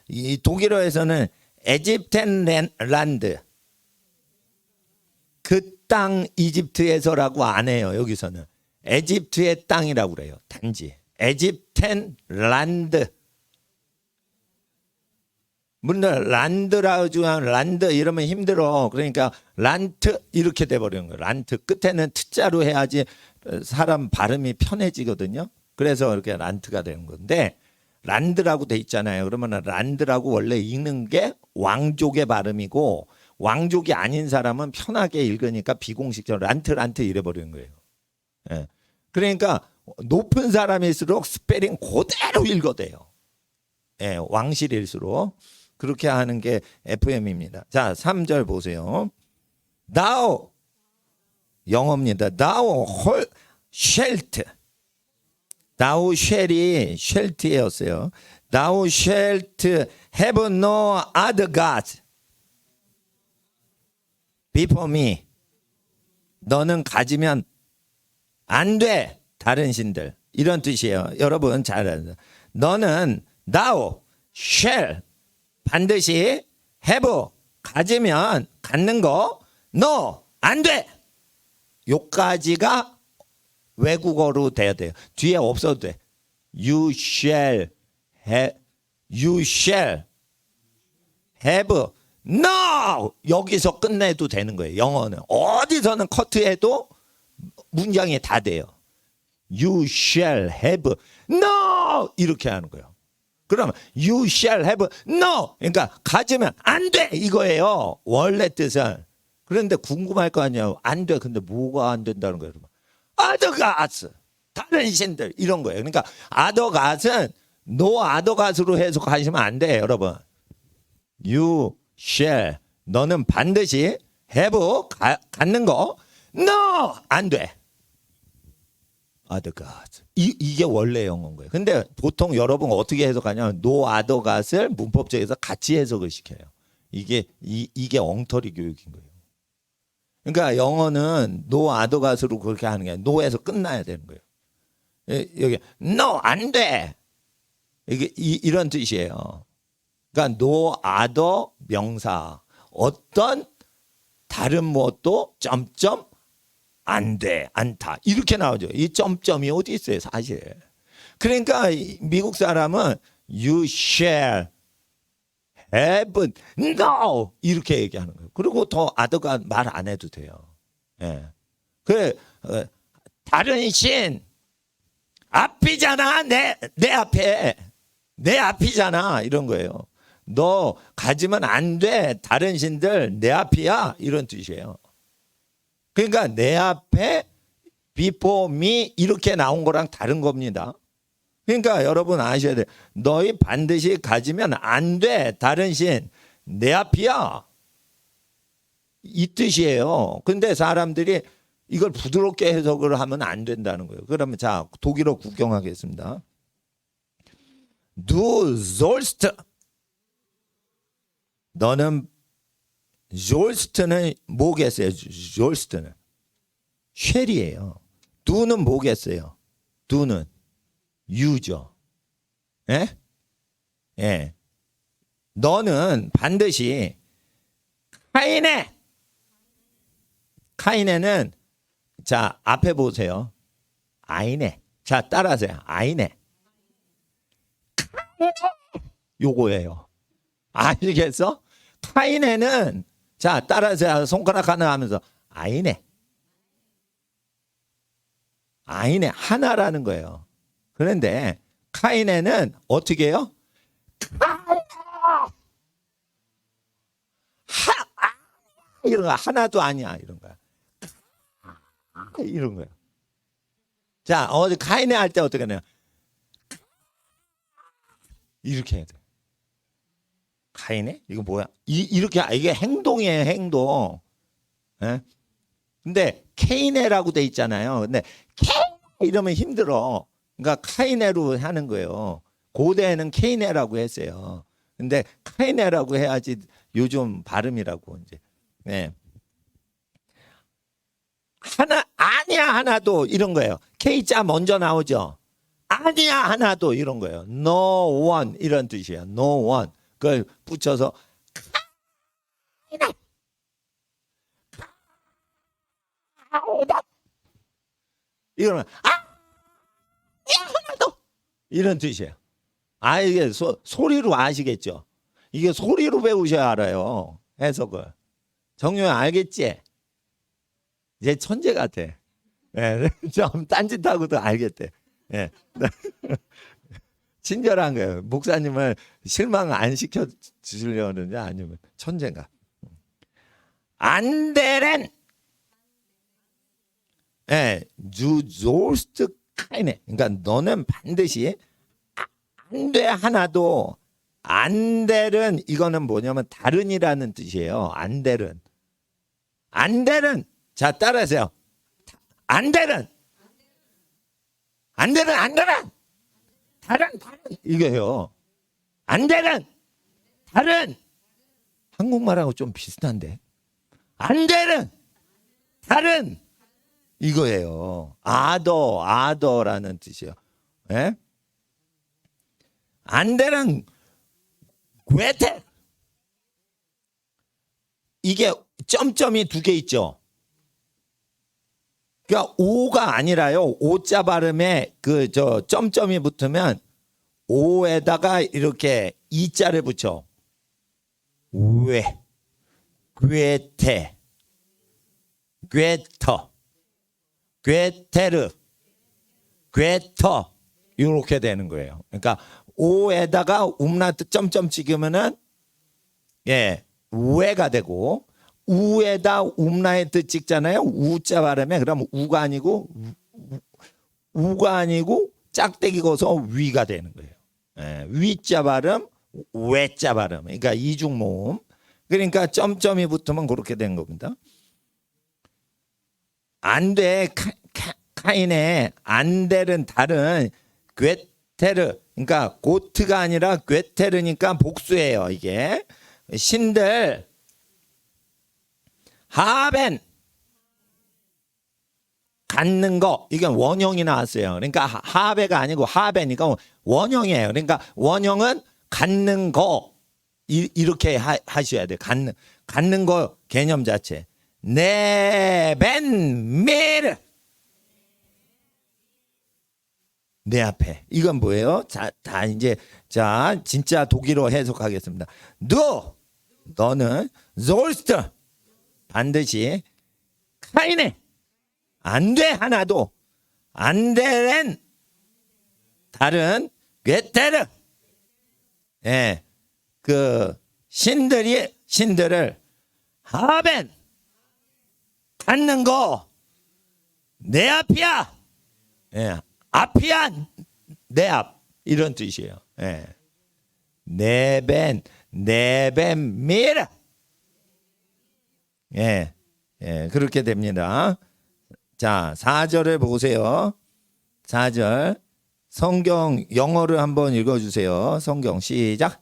이 독일어에서는 에집텐 란드 그 땅 이집트에서라고 안 해요. 여기서는 에집트의 땅이라고 그래요. 단지 에집텐 란드. 물론 란드라고 하면 란드 이러면 힘들어. 그러니까 란트 이렇게 돼버리는 거예요. 란트 끝에는 트자로 해야지 사람 발음이 편해지거든요. 그래서 이렇게 란트가 되는 건데 란드라고 돼 있잖아요. 그러면 란드라고 원래 읽는 게 왕족의 발음이고 왕족이 아닌 사람은 편하게 읽으니까 비공식적으로 란트 이래버리는 거예요. 예. 그러니까 높은 사람일수록 스페링 그대로 읽어대요. 예, 왕실일수록. 그렇게 하는 게 FM입니다. 자, 3절 보세요. Thou 영어입니다. Thou shalt. Thou shall이 shalt였어요. Thou shalt have no other gods before me. 너는 가지면 안 돼. 다른 신들. 이런 뜻이에요. 여러분 잘 알아요. 너는 thou shall 반드시 have 가지면 갖는 거 no 안 돼. 요까지가 외국어로 돼야 돼요. 뒤에 없어도 돼. You shall have no 여기서 끝내도 되는 거예요. 영어는 어디서는 커트해도 문장이 다 돼요. You shall have no 이렇게 하는 거예요. 그러면 you shall have no 그러니까 가지면 안 돼 이거예요. 원래 뜻은. 그런데 궁금할 거 아니에요. 안 돼. 근데 뭐가 안 된다는 거예요? other gods 다른 신들 이런 거예요. 그러니까 other gods은 no other gods로 해석하시면 안 돼요. 여러분. You shall 너는 반드시 have 갖는 거 no 안 돼. other gods 이게 원래 영어인 거예요. 근데 보통 여러분 어떻게 해석하냐면 no other gods을 문법적에서 같이 해석을 시켜요. 이게 엉터리 교육인 거예요. 그러니까 영어는 no other gods로 그렇게 하는 게 아니라 no에서 끝나야 되는 거예요. 여기 no 안 돼. 이게 이런 뜻이에요. 그러니까 no other 명사 어떤 다른 무엇도 점점 안 돼, 않다 이렇게 나오죠. 이 점점이 어디 있어요, 사실. 그러니까 미국 사람은 you shall have no 이렇게 얘기하는 거예요. 그리고 더 other가 말 안 해도 돼요. 예. 다른 신 앞이잖아, 내 앞에 내 앞이잖아 이런 거예요. 너 가지면 안 돼. 다른 신들 내 앞이야 이런 뜻이에요. 그러니까 내 앞에 before me 이렇게 나온 거랑 다른 겁니다. 그러니까 여러분 아셔야 돼. 너희 반드시 가지면 안 돼. 다른 신 내 앞이야. 이 뜻이에요. 근데 사람들이 이걸 부드럽게 해석을 하면 안 된다는 거예요. 그러면 자 독일어 구경하겠습니다. Du sollst 너는 졸스트는 뭐겠어요? 졸스트는 쉘이에요. 두는 뭐겠어요? 두는 유죠. 예? 예. 너는 반드시 카이네. 카이네는 자 앞에 보세요. 아이네. 자 따라하세요. 아이네. 요거예요. 알겠어? 카이네는 자 따라하세요. 손가락 하나 하면서 아이네. 아이네 하나라는 거예요. 그런데 카이네는 어떻게 해요? 이런 거 하나도 아니야 이런 거야. 이런 거야. 자 어디 카이네 할 때 어떻게 하냐? 이렇게 해야 돼. 카이네? 이거 뭐야? 이렇게 이게 행동이에요 행동. 예? 근데 케이네라고 돼 있잖아요. 근데 케이네 이러면 힘들어. 그러니까 카이네로 하는 거예요. 고대에는 케이네라고 했어요. 근데 카이네라고 해야지 요즘 발음이라고 이제. 네. 하나 아니야 하나도 이런 거예요. K자 먼저 나오죠. 아니야 하나도 이런 거예요. No one 이런 뜻이에요. No one. 그걸 붙여서 이러면 하나도 이런 뜻이에요. 아 이게 소리로 아시겠죠? 이게 소리로 배우셔야 알아요. 해석을. 정유야 알겠지? 이제 천재 같아. 예, 좀 딴짓하고도 알겠대. 예. 친절한 거예요. 목사님을 실망 안 시켜 주려는지 아니면 천재인가? 안데렌, 예, 주조스트 카이네. 그러니까 너는 반드시 안돼 하나도 안데른 이거는 뭐냐면 다른이라는 뜻이에요. 안데른, 안데른. 자 따라하세요. 안데른, 안데른, 안데른. 다른 이거예요. 안되는 다른 한국말하고 좀 비슷한데 안되는 다른 이거예요. 아더라는 뜻이에요. 예? 안되는 괴테 이게 점점이 두 개 있죠. 그러니까 오가 아니라요. 오자 발음에 그 저 점점이 붙으면 오에다가 이렇게 이자를 붙여. 왜, 괴테, 괴터, 괴테르, 괴터 이렇게 되는 거예요. 그러니까 오에다가 umlaut 점점 찍으면은 예 우에가 되고 우에다 umlaut 찍잖아요. 우자 발음에 그러면 우가 아니고 우가 아니고 짝대기 거서 위가 되는 거예요. 예, 위자 발음, 외자 발음. 그러니까 이중 모음. 그러니까 점점이 붙으면 그렇게 된 겁니다. 안돼 카인의 안델은 다른 괴테르. 그러니까 고트가 아니라 괴테르니까 복수예요. 이게 신들 하벤 갖는 거 이건 원형이 나왔어요. 그러니까 하베가 아니고 하베니까 원형이에요. 그러니까 원형은 갖는 거 이렇게 하셔야 돼. 갖는 거 개념 자체. 네벤 메르 내 앞에 이건 뭐예요? 자, 다 이제 자 진짜 독일어 해석하겠습니다. 너는 솔스트 반드시 카이네 안돼 하나도 안되는 다른 괴테르 예, 그 신들을 하벤 갖는 거 내 앞이야 예, 앞이야 내 앞 이런 뜻이에요. 예. 네벤 미르 예, 예 그렇게 됩니다. 자, 4절을 보세요. 4절. 성경 영어를 한번 읽어주세요. 성경 시작.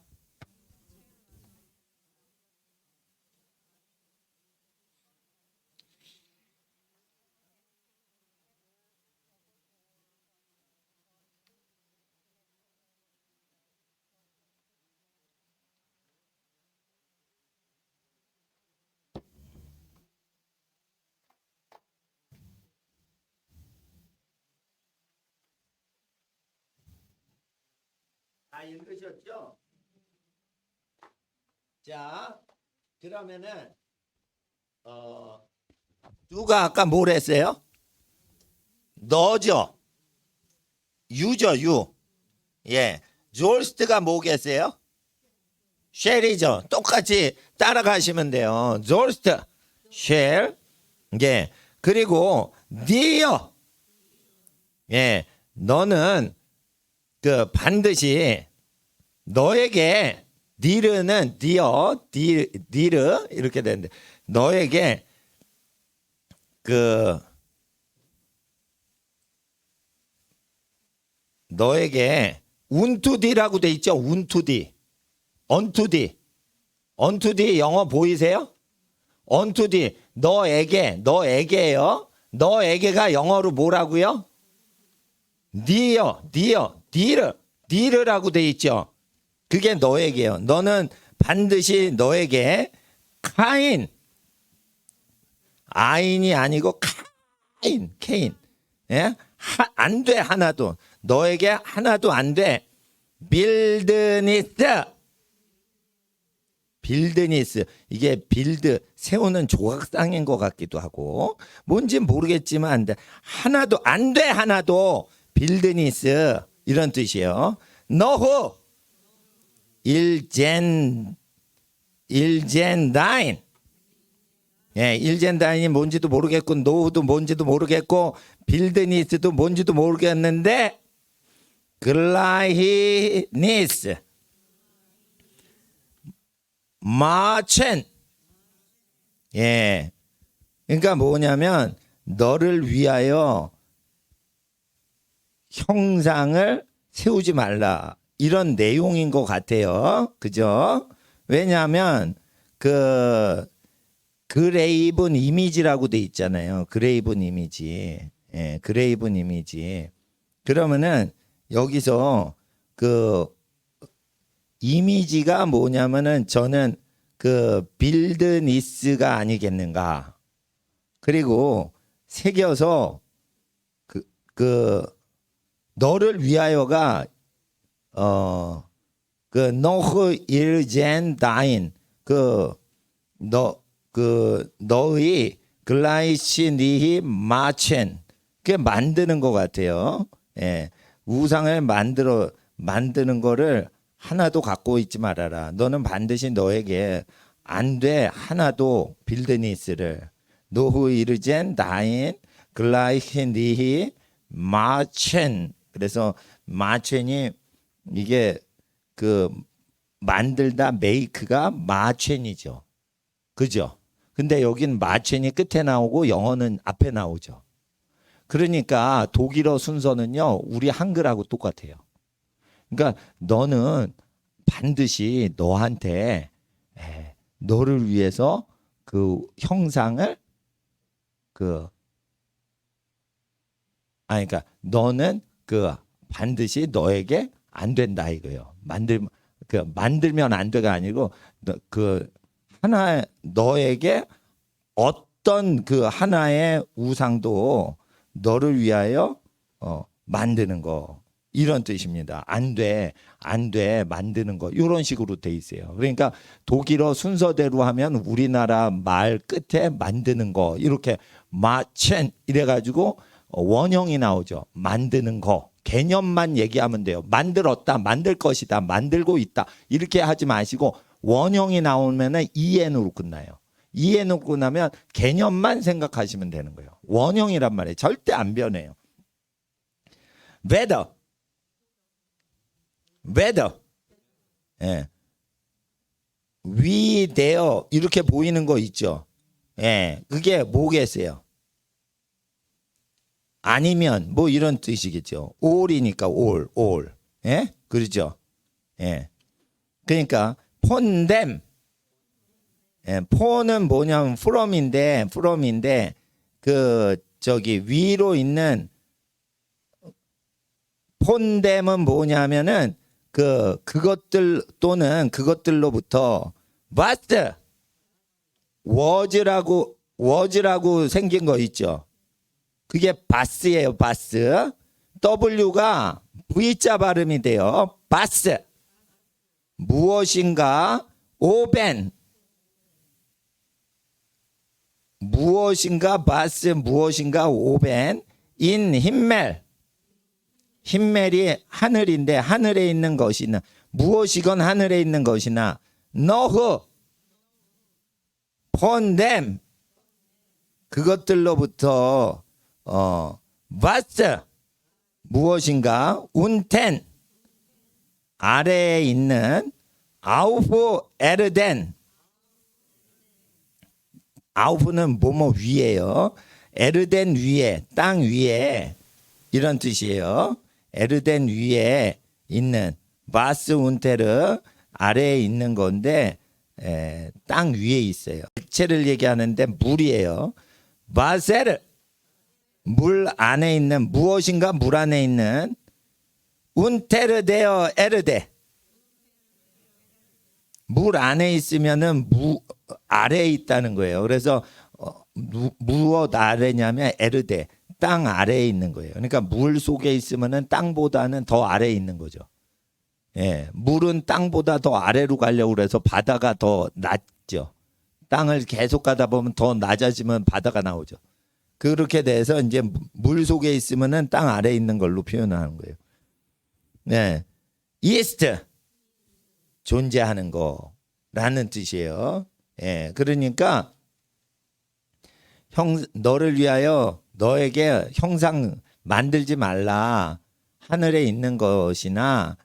다 읽으셨죠? 자, 그러면은 누가 아까 뭘 했어요? 너죠. 유죠, 유. 예. 졸스트가 뭐겠어요? 쉘이죠. 똑같이 따라가시면 돼요. 졸스트, 쉘. 예. 그리고 니어. 예. 너는 그 반드시 너에게 니르는 니어, 니르 이렇게 되는데 너에게 그 너에게 운투디라고 돼 있죠. 운투디, 언투디, 언투디 영어 보이세요? 언투디 너에게요. 너에게가 영어로 뭐라고요? 니어, 니르라고 돼 있죠. 그게 너에게요. 너는 반드시 너에게 카인, 아인이 아니고 케인. 예? 안 돼, 하나도. 너에게 하나도 안 돼. 빌드니스. 이게 빌드, 세우는 조각상인 것 같기도 하고, 뭔지 모르겠지만 안 돼. 하나도, 안 돼, 하나도. 빌드니스. 이런 뜻이에요. 너후. 일젠다인. 예, 일젠다인이 뭔지도 모르겠고, 노후도 뭔지도 모르겠고, 빌드니스도 뭔지도 모르겠는데, 글라히니스, 마첸. 예. 그러니까 뭐냐면, 너를 위하여 형상을 세우지 말라. 이런 내용인 것 같아요. 그죠? 왜냐하면, 그레이븐 이미지라고 돼 있잖아요. 그레이븐 이미지. 예, 그레이븐 이미지. 그러면은 여기서 그 이미지가 뭐냐면은 저는 그 빌드니스가 아니겠는가. 그리고 새겨서 그 너를 위하여가 노흐 일젠 다인 너의 글라이시니히 마첸 그게 만드는 것 같아요. 예. 우상을 만드는 거를 하나도 갖고 있지 말아라. 너는 반드시 너에게 안 돼. 하나도 빌드니스를 노후 이르젠 다인 글라이시니히 마첸. 그래서 마첸이 이게 그 만들다 메이크가 마첸이죠. 그죠? 근데 여긴 마첸이 끝에 나오고 영어는 앞에 나오죠. 그러니까 독일어 순서는요, 우리 한글하고 똑같아요. 그러니까 너는 반드시 너한테 너를 위해서 그 형상을 그러니까 너는 반드시 너에게 안 된다 이거예요. 만들면 안 돼가 아니고 너에게 어떤 그 하나의 우상도 너를 위하여 만드는 거 이런 뜻입니다. 안 돼 만드는 거 이런 식으로 돼 있어요. 그러니까 독일어 순서대로 하면 우리나라 말 끝에 만드는 거 이렇게 마첸 이래가지고 원형이 나오죠. 만드는 거 개념만 얘기하면 돼요. 만들었다, 만들 것이다, 만들고 있다 이렇게 하지 마시고 원형이 나오면은 EN으로 끝나요. EN으로 끝나면 개념만 생각하시면 되는 거예요. 원형이란 말이에요. 절대 안 변해요. whether. 예. we, there 이렇게 보이는 거 있죠. 예. 그게 뭐겠어요? 아니면 뭐 이런 뜻이겠죠. all이니까 all. 예? 그렇죠. 예. 그러니까 폰댐. 예, 폰은 뭐냐면 from인데 위로 있는 폰댐은 뭐냐면은 그것들 또는 그것들로부터 was was라고 생긴 거 있죠. 그게 바스예요. 바스. W가 V자 발음이 돼요. 바스. 무엇인가 오벤 무엇인가 바스 무엇인가 오벤 인 힘멜 힘멜이 하늘인데 하늘에 있는 것이나 무엇이건 하늘에 있는 것이나 너흐 폰뎀 그것들로부터 바스 무엇인가 운텐 아래에 있는 아우프 에르덴 아우프는 뭐뭐 위에요. 에르덴 위에 땅 위에 이런 뜻이에요. 에르덴 위에 있는 바스 운테르 아래에 있는 건데 땅 위에 있어요. 액체를 얘기하는데 물이에요. 바세르 물 안에 있는 무엇인가 물 안에 있는 운테르 데어 에르데 물 안에 있으면은 무 아래에 있다는 거예요. 그래서 무엇 아래냐면 에르데 땅 아래에 있는 거예요. 그러니까 물 속에 있으면은 땅보다는 더 아래에 있는 거죠. 예, 물은 땅보다 더 아래로 가려고 그래서 바다가 더 낮죠. 땅을 계속 가다 보면 더 낮아지면 바다가 나오죠. 그렇게 돼서 이제 물 속에 있으면은 땅 아래에 있는 걸로 표현하는 거예요. 네, 이스트 존재하는 거라는 뜻이에요. 예, 그러니까 너를 위하여 너에게 형상 만들지 말라. 하늘에 있는 것이나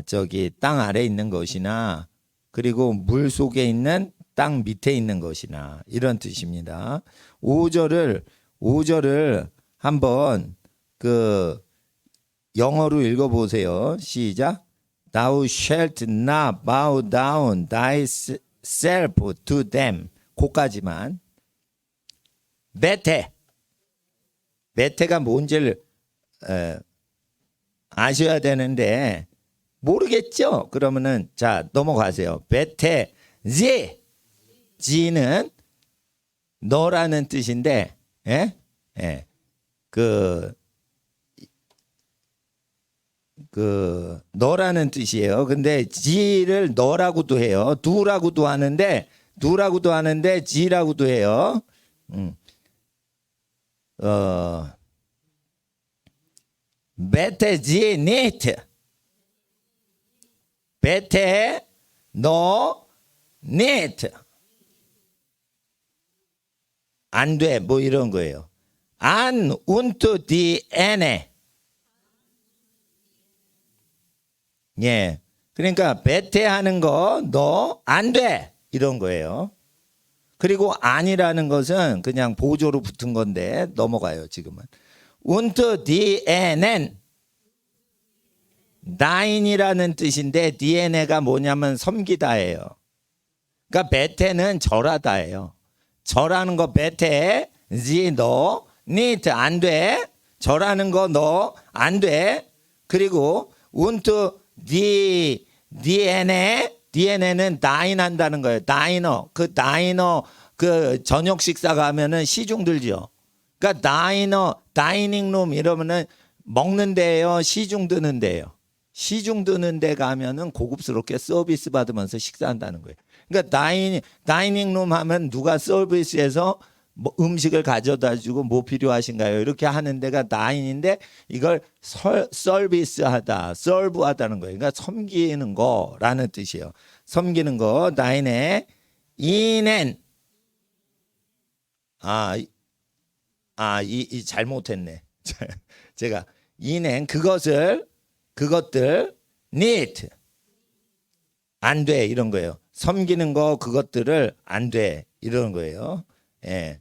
저기 땅 아래에 있는 것이나 그리고 물 속에 있는 땅 밑에 있는 것이나 이런 뜻입니다. 5절을 한번 그 영어로 읽어보세요. 시작. Thou shalt not bow down thyself to them. 고까지만. 메테가 뭔지를 아셔야 되는데 모르겠죠? 그러면은 자 넘어가세요. 베테 지는 너라는 뜻인데 그 너라는 뜻이에요. 근데 지를 너라고도 해요. 두라고도 하는데 지라고도 해요. 베테 지 니트 베테 너 니트 안 돼 뭐 이런 거예요. 안 운투 디 에네 예, 그러니까 베테하는 거 너 안 돼 이런 거예요. 그리고 아니라는 것은 그냥 보조로 붙은 건데 넘어가요 지금은. 운트 디에넨 나인이라는 뜻인데 DNA가 뭐냐면 섬기다예요. 그러니까 베테는 절하다예요. 절하는 거 베테 지 너 니트 안 돼. 절하는 거 너 안 돼. 그리고 운트 DNA는 다인 한다는 거예요. 다이너 그 저녁 식사 가면은 시중 들죠. 그러니까 다이닝룸 이러면은 먹는 데예요, 시중 드는 데예요. 시중 드는 데 가면은 고급스럽게 서비스 받으면서 식사한다는 거예요. 그러니까 다이닝룸 하면 누가 서비스에서 뭐 음식을 가져다 주고 뭐 필요하신가요? 이렇게 하는 데가 다인인데 이걸 서비스하다, 서브하다는 거예요. 그러니까 섬기는 거라는 뜻이에요. 섬기는 거, 다인의 이넨 이 잘못했네. 제가 이넨 그것들 need 안 돼 이런 거예요. 섬기는 거 그것들을 안 돼 이런 거예요. 예.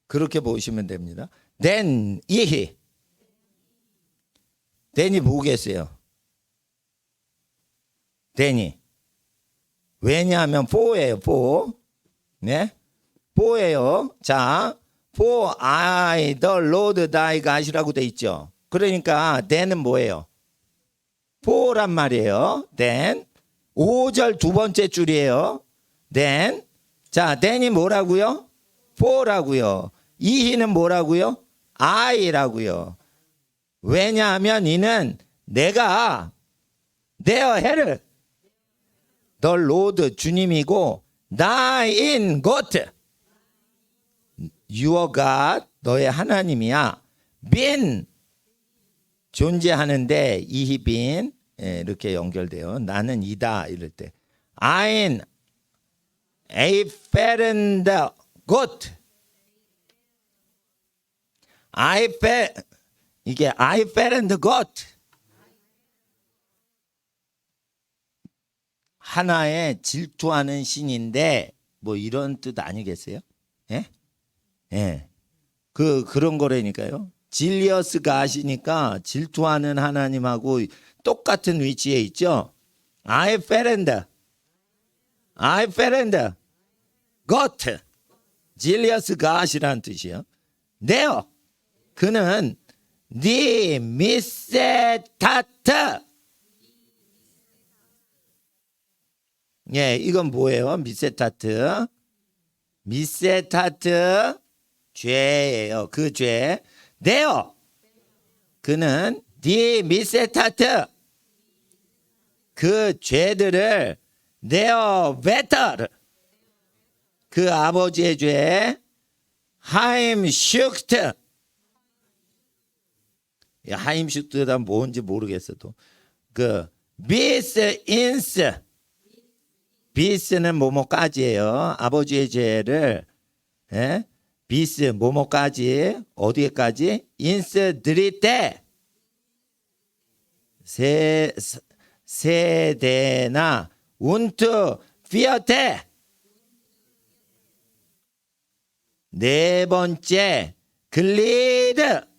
그렇게 보시면 됩니다. then then이 뭐겠어요? then이 왜냐하면 for예요. for 네, for예요. 자, for I the Lord thy God이라고 돼 있죠. 그러니까 then은 뭐예요? for란 말이에요. then 5절 두 번째 줄이에요. then 자, then이 뭐라고요? for라고요. 이히는 뭐라고요? I라고요. 왜냐하면 이는 내가 내어 해를 더 로드 주님이고 나인 것 your God 너의 하나님이야. been 존재하는데 이히 been 이렇게 연결돼요. 나는 이다 이럴 때 I'm a parent God 이게 I parent God 하나의 질투하는 신인데 뭐 이런 뜻 아니겠어요? 예? 예. 그런 거라니까요. 질리어스가 하시니까 질투하는 하나님하고 똑같은 위치에 있죠. I parent God 질리어스 가시라는 뜻이요. 네요. 그는 네 미세타트 예, 이건 뭐예요? 미세타트 죄예요. 그 죄. 네요. 그는 네 미세타트 그 죄들을 네어 베터 그 아버지의 죄 하임슈크트 하임슈크트가 뭔지 모르겠어도 그 비스 인스 비스는 뭐뭐까지예요. 아버지의 죄를 비스 뭐뭐까지 어디에까지 인스 드릴 때 세대나 운투 피어테 네 번째 글리드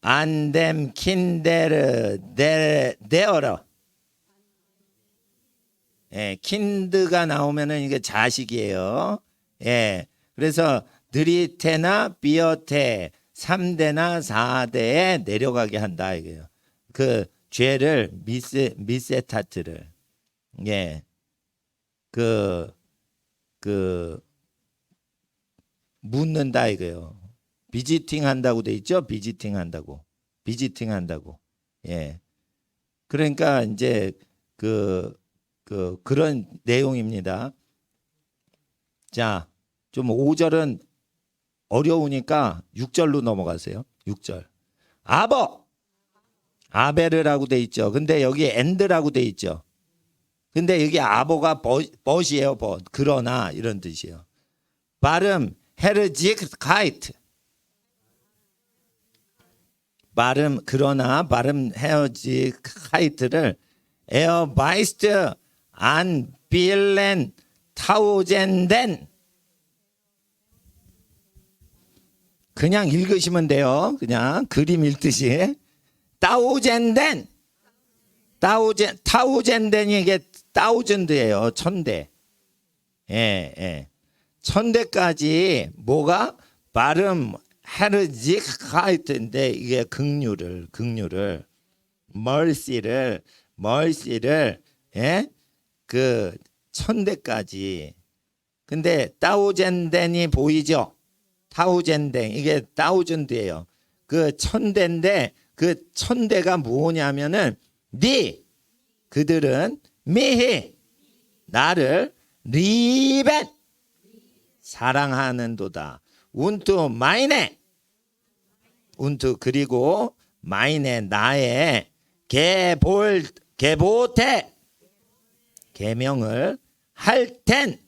안뎀 킨데르 데어러 킨드가 나오면은 이게 자식이에요. 그래서 느리테나 비어테 3대나 4대에 내려가게 한다 이거예요. 그 죄를 미세타트를 묻는다 이거예요. 비지팅 한다고 돼 있죠? 비지팅 한다고. 그러니까 이제 그런 내용입니다. 자, 좀 5절은 어려우니까 6절로 넘어가세요. 6절. 아베르라고 돼 있죠. 근데 여기 엔드라고 돼 있죠. 근데 여기 아버가 벗이에요. 벗. 그러나 이런 뜻이에요. 발음 헤르지카이트 그러나 발음 헤어지카이트를 에어바이스트 안 빌렌 타우젠덴 그냥 읽으시면 돼요. 그냥 그림 읽듯이 타우젠덴이 이게 타우젠드예요. 천대. 천대까지 뭐가 발음 헤르지카이트인데 이게 긍휼을 멀시를 그 천대까지. 근데 타우젠덴이 보이죠? 타우젠덴 이게 타우젠드예요. 그 천대인데 그 천대가 뭐냐면은 그들은 미히 나를 리벤 사랑하는도다. 운투 마이네 운투 그리고 마이네 나의 개보테 계명을 할텐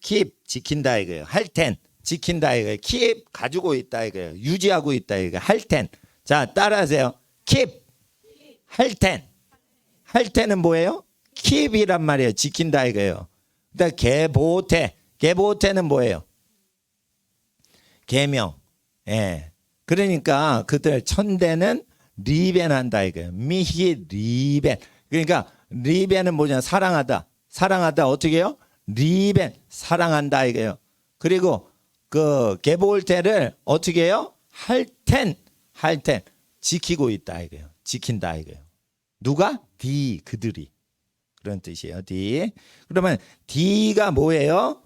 킵 지킨다 이거예요. 할텐 지킨다 이거예요. 킵 가지고 있다 이거예요. 유지하고 있다 이거예요. 할텐. 자 따라하세요. 킵 할텐은 뭐예요? 킵이란 말이에요. 지킨다 이거예요. 그다음 개보테는 뭐예요? 계명. 그러니까 그들 천대는 리벤한다 이거예요. 미히 리벤. 그러니까 리벤은 뭐냐? 사랑하다 어떻게 해요? 리벤 사랑한다 이거예요. 그리고 그 개볼테를 어떻게 해요? 할텐 지키고 있다 이거예요. 지킨다 이거예요. 누가? 그들이. 그런 뜻이에요. 그러면 D가 뭐예요?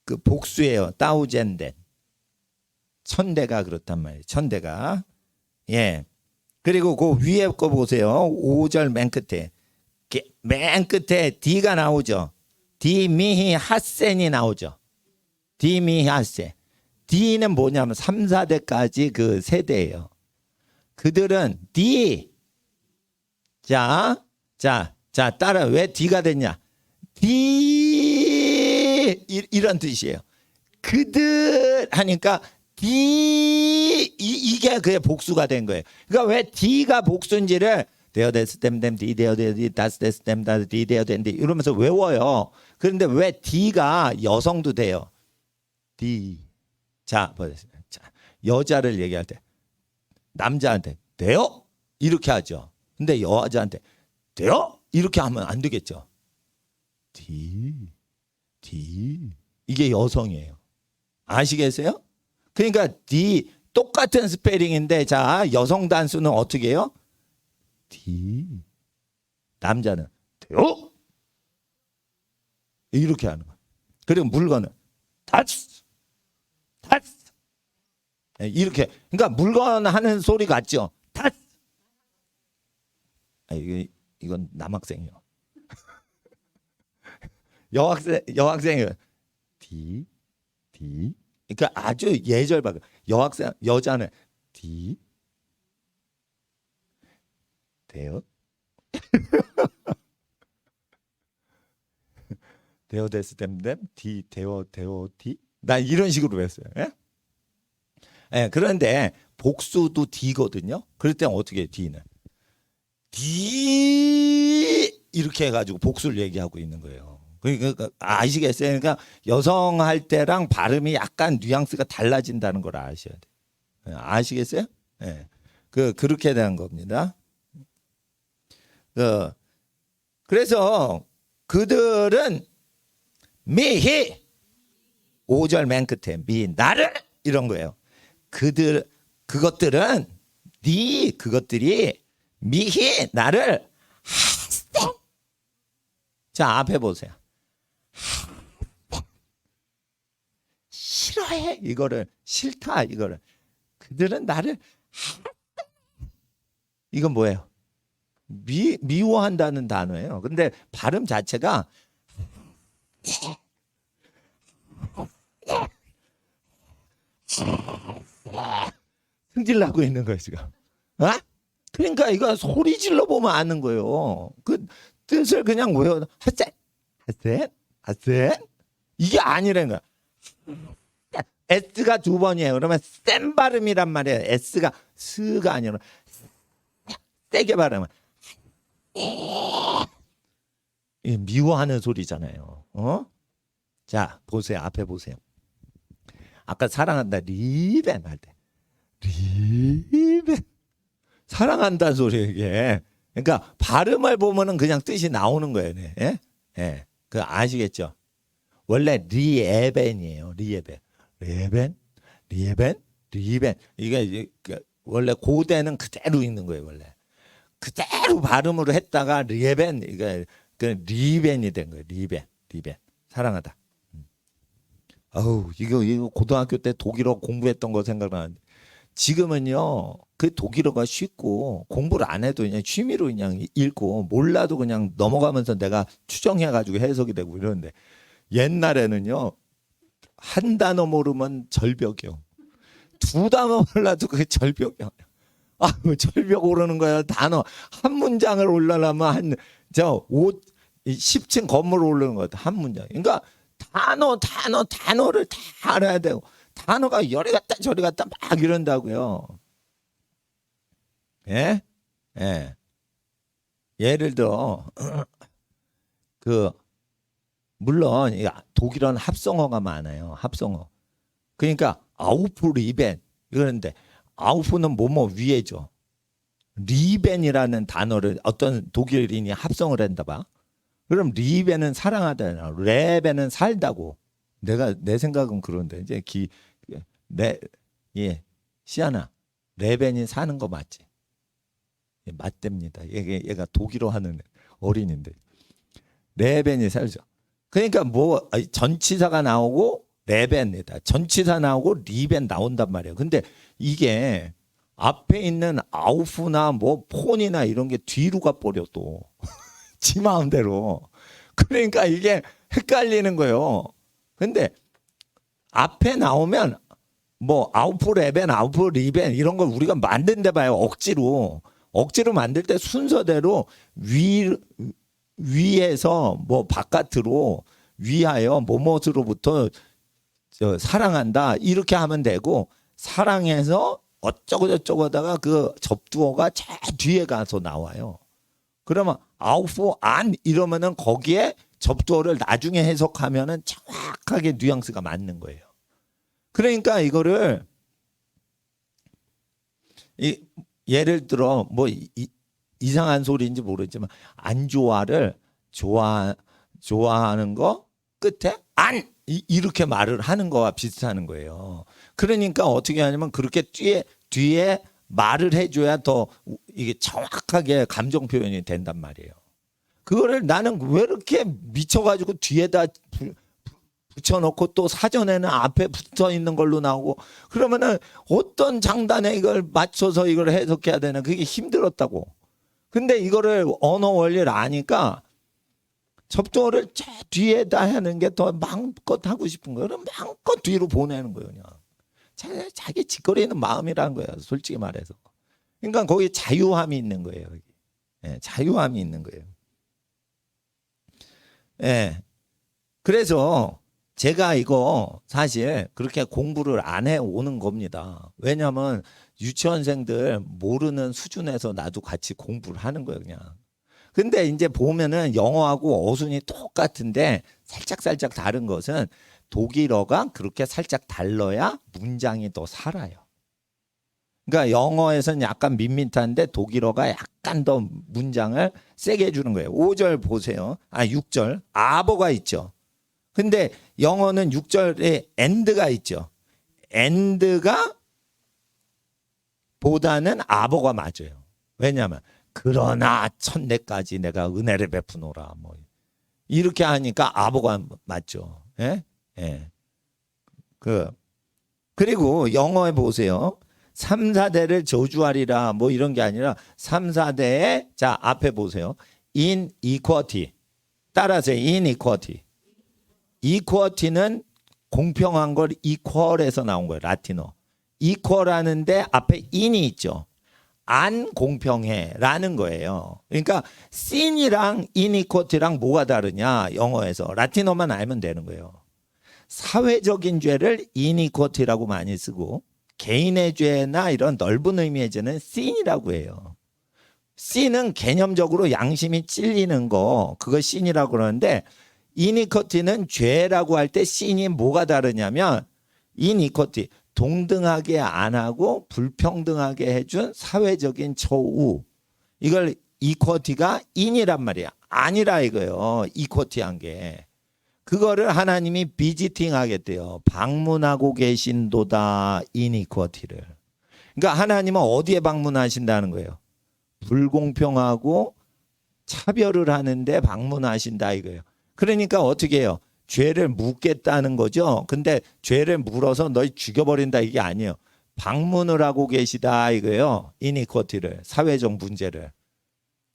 그 복수예요. 따우젠덴. 1000대가 그렇단 말이에요. 1000대가. 예. 그리고 그 위에 거 보세요. 5절 맨 끝에. 맨 끝에 D가 나오죠. 디미히 핫센이 나오죠. 디미히 핫센. D는 뭐냐면 3, 4대까지 그 세대예요. 그들은 D. 자, 따라 왜 D가 됐냐? D 이런 뜻이에요. 그들 하니까 D 이게 그의 복수가 된 거예요. 그러니까 왜 D가 복수인지를 데어데스댐댐 D 데어데디 다스데스댐 다 D 데어덴디 이러면서 외워요. 그런데 왜 D가 여성도 돼요? D. 자, 보세요. 자, 여자를 얘기할 때 남자한테 돼요? 이렇게 하죠. 근데 여자한테 돼요? 이렇게 하면 안 되겠죠. D 이게 여성이에요. 아시겠어요? 그러니까 D 똑같은 스페링인데 자 여성 단수는 어떻게 해요? D 남자는 돼요? 이렇게 하는 거예요. 그리고 물건은 touch 이렇게 그러니까 물건 하는 소리 같죠? touch 이건 남학생이요. 여학생이 D 그러니까 아주 예절박. 여자는 D 돼요? 데어데스댐댐 D 데어 D 나 이런 식으로 했어요. 예? 예, 그런데 복수도 D거든요. 그럴 땐 어떻게 해요? D는 D 이렇게 해가지고 복수를 얘기하고 있는 거예요. 그러니까 아시겠어요? 그러니까 여성 할 때랑 발음이 약간 뉘앙스가 달라진다는 걸 아셔야 돼요. 아시겠어요? 예. 그렇게 대한 겁니다. 그래서 그들은 미히 5절 맨 끝에 미 나를 이런 거예요. 그것들은 그것들이 미히 나를 자 앞에 보세요. 싫어해 이거를 싫다 이거를 그들은 나를 이건 뭐예요? 미워한다는 단어예요. 근데 발음 자체가 승질나고 있는 거예요 지금. 어? 그러니까 이거 소리 질러 보면 아는 거예요. 그 뜻을 그냥 외워 하센 이게 아니라는 거야. S가 2번이에요. 그러면 센 발음이란 말이에요. S가 스가 아니라 세게 발음은 미워하는 소리잖아요. 자 보세요. 앞에 보세요. 아까 사랑한다 리벤 할 때 리벤 사랑한다는 소리 이게. 그러니까 발음을 보면은 그냥 뜻이 나오는 거예요. 네. 예? 예. 그 아시겠죠? 원래 리에벤이에요. 리에벤. 이게 원래 고대는 그대로 있는 거예요. 원래 그대로 발음으로 했다가 리에벤 이게 그 리벤이 된 거예요. 리벤 사랑하다. 아우 이거 고등학교 때 독일어 공부했던 거 생각나는데 지금은요 그 독일어가 쉽고 공부를 안 해도 그냥 취미로 그냥 읽고 몰라도 그냥 넘어가면서 내가 추정해가지고 해석이 되고 이러는데 옛날에는요 한 단어 모르면 절벽이요. 2단어 몰라도 그게 절벽이야. 절벽 오르는 거야. 단어 한 문장을 올라가면 한 10층 건물 오르는 거야. 한 문장. 그러니까 단어를 다 알아야 되고 단어가 열이 갔다 저리 갔다 막 이런다고요. 예? 예. 예를 들어 물론 독일어는 합성어가 많아요. 합성어. 그러니까 아우프 리벤 이러는데 아우프는 뭐뭐 위에죠. 리벤이라는 단어를 어떤 독일인이 합성을 한다 봐. 그럼 리벤은 사랑하다, 레벤은 살다고. 내 생각은 그런데 이제 시아나 레벤이 사는 거 맞지? 맞답니다. 얘가 독일어 하는 어린인데 레벤이 살죠. 그러니까 뭐 전치사가 나오고 레벤이다. 전치사 나오고 리벤 나온단 말이에요. 근데 이게 앞에 있는 아우프나 뭐 폰이나 이런 게 뒤로 가버려 또. 지 마음대로. 그러니까 이게 헷갈리는 거예요. 근데 앞에 나오면 뭐 아우프 레벤, 아우프 리벤 이런 걸 우리가 만든데 봐요. 억지로 만들 때 순서대로 위에서 뭐 바깥으로 위하여 뭐뭇으로부터 사랑한다 이렇게 하면 되고, 사랑해서 어쩌고 저쩌고 하다가 그 접두어가 제 뒤에 가서 나와요. 그러면 아우프 안 이러면은 거기에 접두어를 나중에 해석하면은 정확하게 뉘앙스가 맞는 거예요. 그러니까 이거를 예를 들어 뭐 이상한 소리인지 모르지만 안 좋아를 좋아하는 거 끝에 안 이렇게 말을 하는 거와 비슷하는 거예요. 그러니까 어떻게 하냐면 그렇게 뒤에 말을 해줘야 더 이게 정확하게 감정 표현이 된단 말이에요. 그거를 나는 왜 이렇게 미쳐가지고 뒤에다 붙여놓고 또 사전에는 앞에 붙어 있는 걸로 나오고, 그러면은 어떤 장단에 이걸 맞춰서 이걸 해석해야 되나, 그게 힘들었다고. 근데 이거를 언어 원리를 아니까 접두어를 제 뒤에다 하는 게 더 마음껏 하고 싶은 거예요. 그럼 마음껏 뒤로 보내는 거예요. 그냥 자기 짓거리는 마음이라는 거예요. 솔직히 말해서. 그러니까 거기 자유함이 있는 거예요. 예, 자유함이 있는 거예요. 예. 그래서 제가 이거 사실 그렇게 공부를 안 해오는 겁니다. 왜냐하면 유치원생들 모르는 수준에서 나도 같이 공부를 하는 거예요, 그냥. 근데 이제 보면은 영어하고 어순이 똑같은데 살짝 다른 것은 독일어가 그렇게 살짝 달라야 문장이 더 살아요. 그러니까 영어에서는 약간 밋밋한데 독일어가 약간 더 문장을 세게 해주는 거예요. 5절 보세요. 6절. 아버가 있죠. 근데 영어는 6절에 and가 있죠. and가 보다는 아버가 맞아요. 왜냐하면 그러나 천대까지 내가 은혜를 베푸노라 뭐 이렇게 하니까 아버가 맞죠. 예? 예. 그리고 영어에 보세요. 3, 4대를 저주하리라 뭐 이런 게 아니라 3, 4대에 자 앞에 보세요. inequality. 따라서 inequality. equality는 공평한 걸 equal에서 나온 거예요. 라틴어. equal 하는데 앞에 in이 있죠. 안 공평해라는 거예요. 그러니까 sin이랑 inequality랑 뭐가 다르냐 영어에서. 라틴어만 알면 되는 거예요. 사회적인 죄를 inequality라고 많이 쓰고 개인의 죄나 이런 넓은 의미의 죄는 sin이라고 해요. sin은 개념적으로 양심이 찔리는 거, 그걸 sin이라고 그러는데 inequality는 죄라고 할 때 sin이 뭐가 다르냐면 inequality, 동등하게 안 하고 불평등하게 해준 사회적인 처우, 이걸 equality가 in이란 말이야. 아니라 이거예요. equality한 게. 그거를 하나님이 비지팅 하겠대요. 방문하고 계신도다 inequality를. 그러니까 하나님은 어디에 방문하신다는 거예요? 불공평하고 차별을 하는데 방문하신다 이거예요. 그러니까 어떻게 해요? 죄를 묻겠다는 거죠. 근데 죄를 물어서 너희 죽여버린다 이게 아니에요. 방문을 하고 계시다 이거예요. inequality를, 사회적 문제를.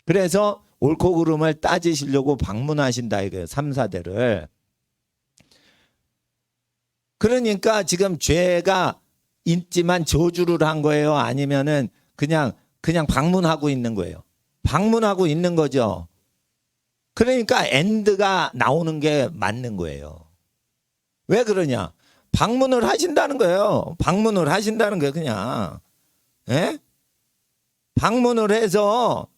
그래서 옳고 그름을 따지시려고 방문하신다 이거예요. 3, 4대를. 그러니까 지금 죄가 있지만 저주를 한 거예요? 아니면은 그냥 방문하고 있는 거예요? 방문하고 있는 거죠. 그러니까 end가 나오는 게 맞는 거예요. 왜 그러냐? 방문을 하신다는 거예요. 방문을 하신다는 거예요, 그냥. 예? 방문을 해서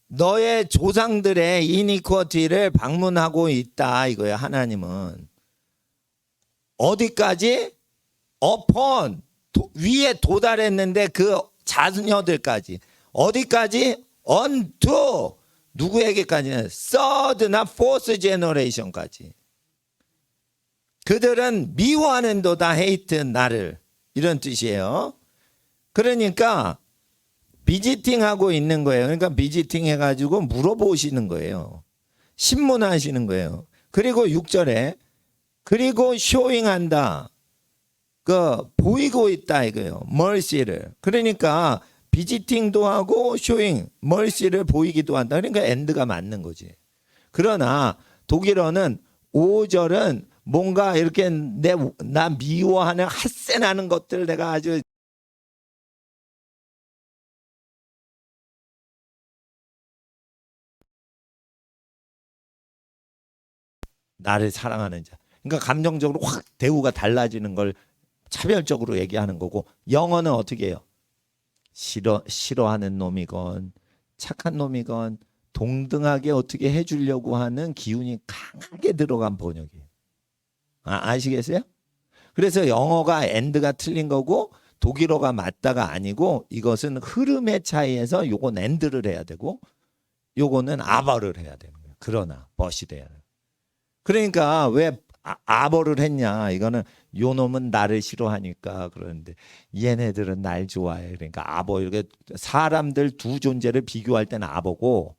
너의 조상들의 이니쿼티를 방문하고 있다 이거예요. 하나님은 어디까지? upon 위에 도달했는데 그 자녀들까지. 어디까지? unto 누구에게까지는? third나 fourth generation까지. 그들은 미워하는도다 hate 나를, 이런 뜻이에요. 그러니까 비지팅하고 있는 거예요. 그러니까 비지팅 해가지고 물어보시는 거예요. 신문하시는 거예요. 그리고 6절에 그리고 showing한다. 그 보이고 있다 이거예요. mercy를. 그러니까 visiting도 하고 showing, mercy를 보이기도 한다. 그러니까 and가 맞는 거지. 그러나 독일어는 5절은 뭔가 이렇게 나 미워하는 핫센하는 것들 내가 아주 나를 사랑하는 자. 그러니까 감정적으로 확 대우가 달라지는 걸 차별적으로 얘기하는 거고, 영어는 어떻게 해요? 싫어하는 놈이건 착한 놈이건 동등하게 어떻게 해주려고 하는 기운이 강하게 들어간 번역이에요. 아시겠어요? 그래서 영어가 and가 틀린 거고 독일어가 맞다가 아니고, 이것은 흐름의 차이에서 요건 and를 해야 되고 요거는 aber를 해야 되는 거예요. 그러나 but이 돼야 돼요. 그러니까 왜 아버를 했냐, 이거는 요 놈은 나를 싫어하니까 그러는데 얘네들은 날 좋아해. 그러니까 아버. 이렇게 사람들 두 존재를 비교할 때는 아버고,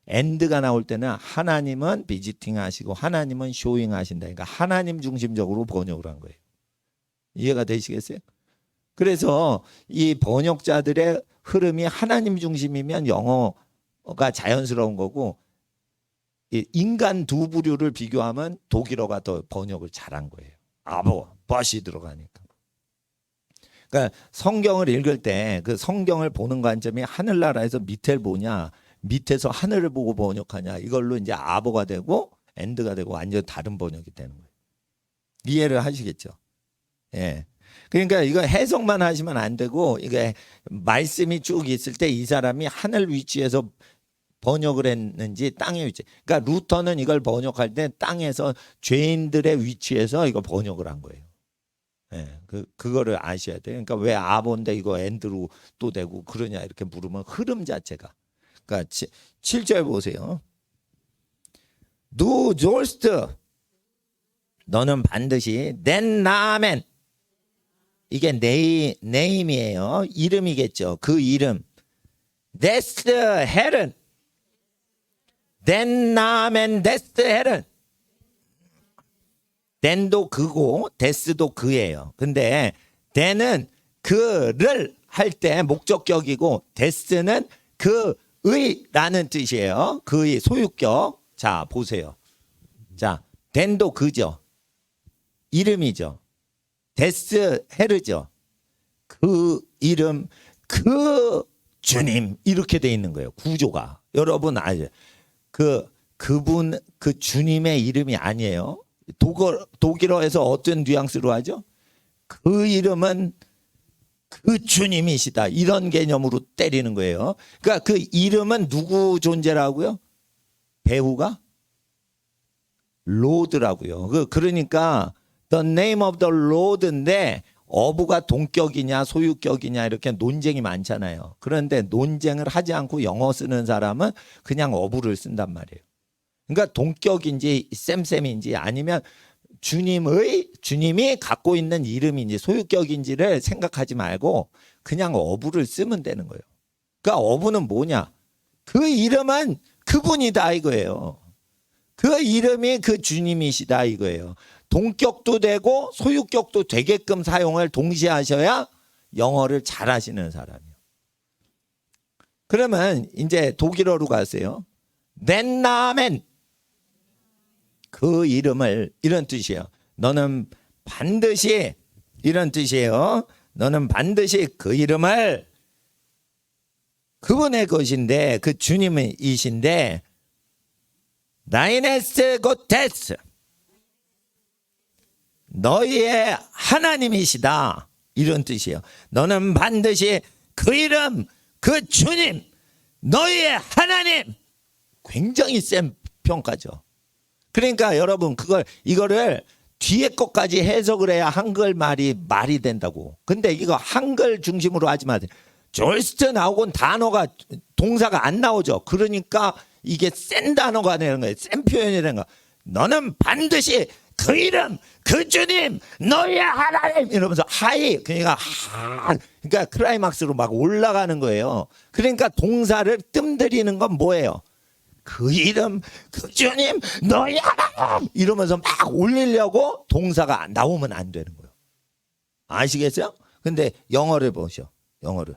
엔드가 나올 때는 하나님은 비지팅 하시고 하나님은 쇼잉 하신다. 그러니까 하나님 중심적으로 번역을 한 거예요. 이해가 되시겠어요? 그래서 이 번역자들의 흐름이 하나님 중심이면 영어가 자연스러운 거고, 인간 두 부류를 비교하면 독일어가 더 번역을 잘한 거예요. 아버, 벗이 들어가니까. 그러니까 성경을 읽을 때 그 성경을 보는 관점이 하늘나라에서 밑을 보냐, 밑에서 하늘을 보고 번역하냐, 이걸로 이제 아버가 되고 엔드가 되고 완전 다른 번역이 되는 거예요. 이해를 하시겠죠? 예. 그러니까 이거 해석만 하시면 안 되고, 이게 말씀이 쭉 있을 때 이 사람이 하늘 위치에서 번역을 했는지 땅의 위치. 그러니까 루터는 이걸 번역할 때 땅에서 죄인들의 위치에서 이거 번역을 한 거예요. 예, 그거를 아셔야 돼요. 그러니까 왜 아본데 이거 엔드로 또 되고 그러냐 이렇게 물으면 흐름 자체가. 그러니까 7절 보세요. Du sollst, 너는 반드시 된 나멘. 이게 네임이에요. 이름이겠죠. 그 이름. Des Herren. 된 나멘 데스 헬은. 된도 그고 데스도 그예요. 근데 된은 그를 할 때 목적격이고, 데스는 그의라는 뜻이에요. 그의 소유격. 자, 보세요. 자, 된도 그죠. 이름이죠. 데스 헤르죠. 그 이름, 그 주님, 이렇게 돼 있는 거예요. 구조가. 여러분 아죠? 그분, 그 주님의 이름이 아니에요. 독일어에서 어떤 뉘앙스로 하죠? 그 이름은 그 주님이시다. 이런 개념으로 때리는 거예요. 그러니까 그 이름은 누구 존재라고요? 배우가? 로드라고요. 그러니까 the name of the Lord인데, 어부가 동격이냐 소유격이냐 이렇게 논쟁이 많잖아요. 그런데 논쟁을 하지 않고 영어 쓰는 사람은 그냥 어부를 쓴단 말이에요. 그러니까 동격인지 쌤쌤인지 아니면 주님이 갖고 있는 이름인지 소유격인지를 생각하지 말고 그냥 어부를 쓰면 되는 거예요. 그러니까 어부는 뭐냐? 그 이름은 그분이다 이거예요. 그 이름이 그 주님이시다 이거예요. 동격도 되고 소유격도 되게끔 사용을 동시에 하셔야 영어를 잘하시는 사람이에요. 그러면 이제 독일어로 가세요. 낸 나멘. 그 이름을, 이런 뜻이에요. 너는 반드시, 이런 뜻이에요. 너는 반드시 그 이름을, 그분의 것인데, 그 주님이신데, 나이네스 고테스, 너희의 하나님이시다, 이런 뜻이에요. 너는 반드시 그 이름, 그 주님, 너희의 하나님. 굉장히 센 평가죠. 그러니까 여러분 이거를 뒤에 것까지 해석을 해야 한글 말이 된다고. 근데 이거 한글 중심으로 하지 마세요. 졸스트 나오곤 단어가, 동사가 안 나오죠. 그러니까 이게 센 단어가 되는 거예요. 센 표현이 되는 거예요. 너는 반드시 그 이름, 그 주님, 너희의 하나님, 이러면서 그러니까 그러니까 클라이막스로 막 올라가는 거예요. 그러니까 동사를 뜸들이는 건 뭐예요? 그 이름, 그 주님, 너희 하나님 이러면서 막 올리려고 동사가 나오면 안 되는 거예요. 아시겠어요? 근데 영어를 보셔. 영어를.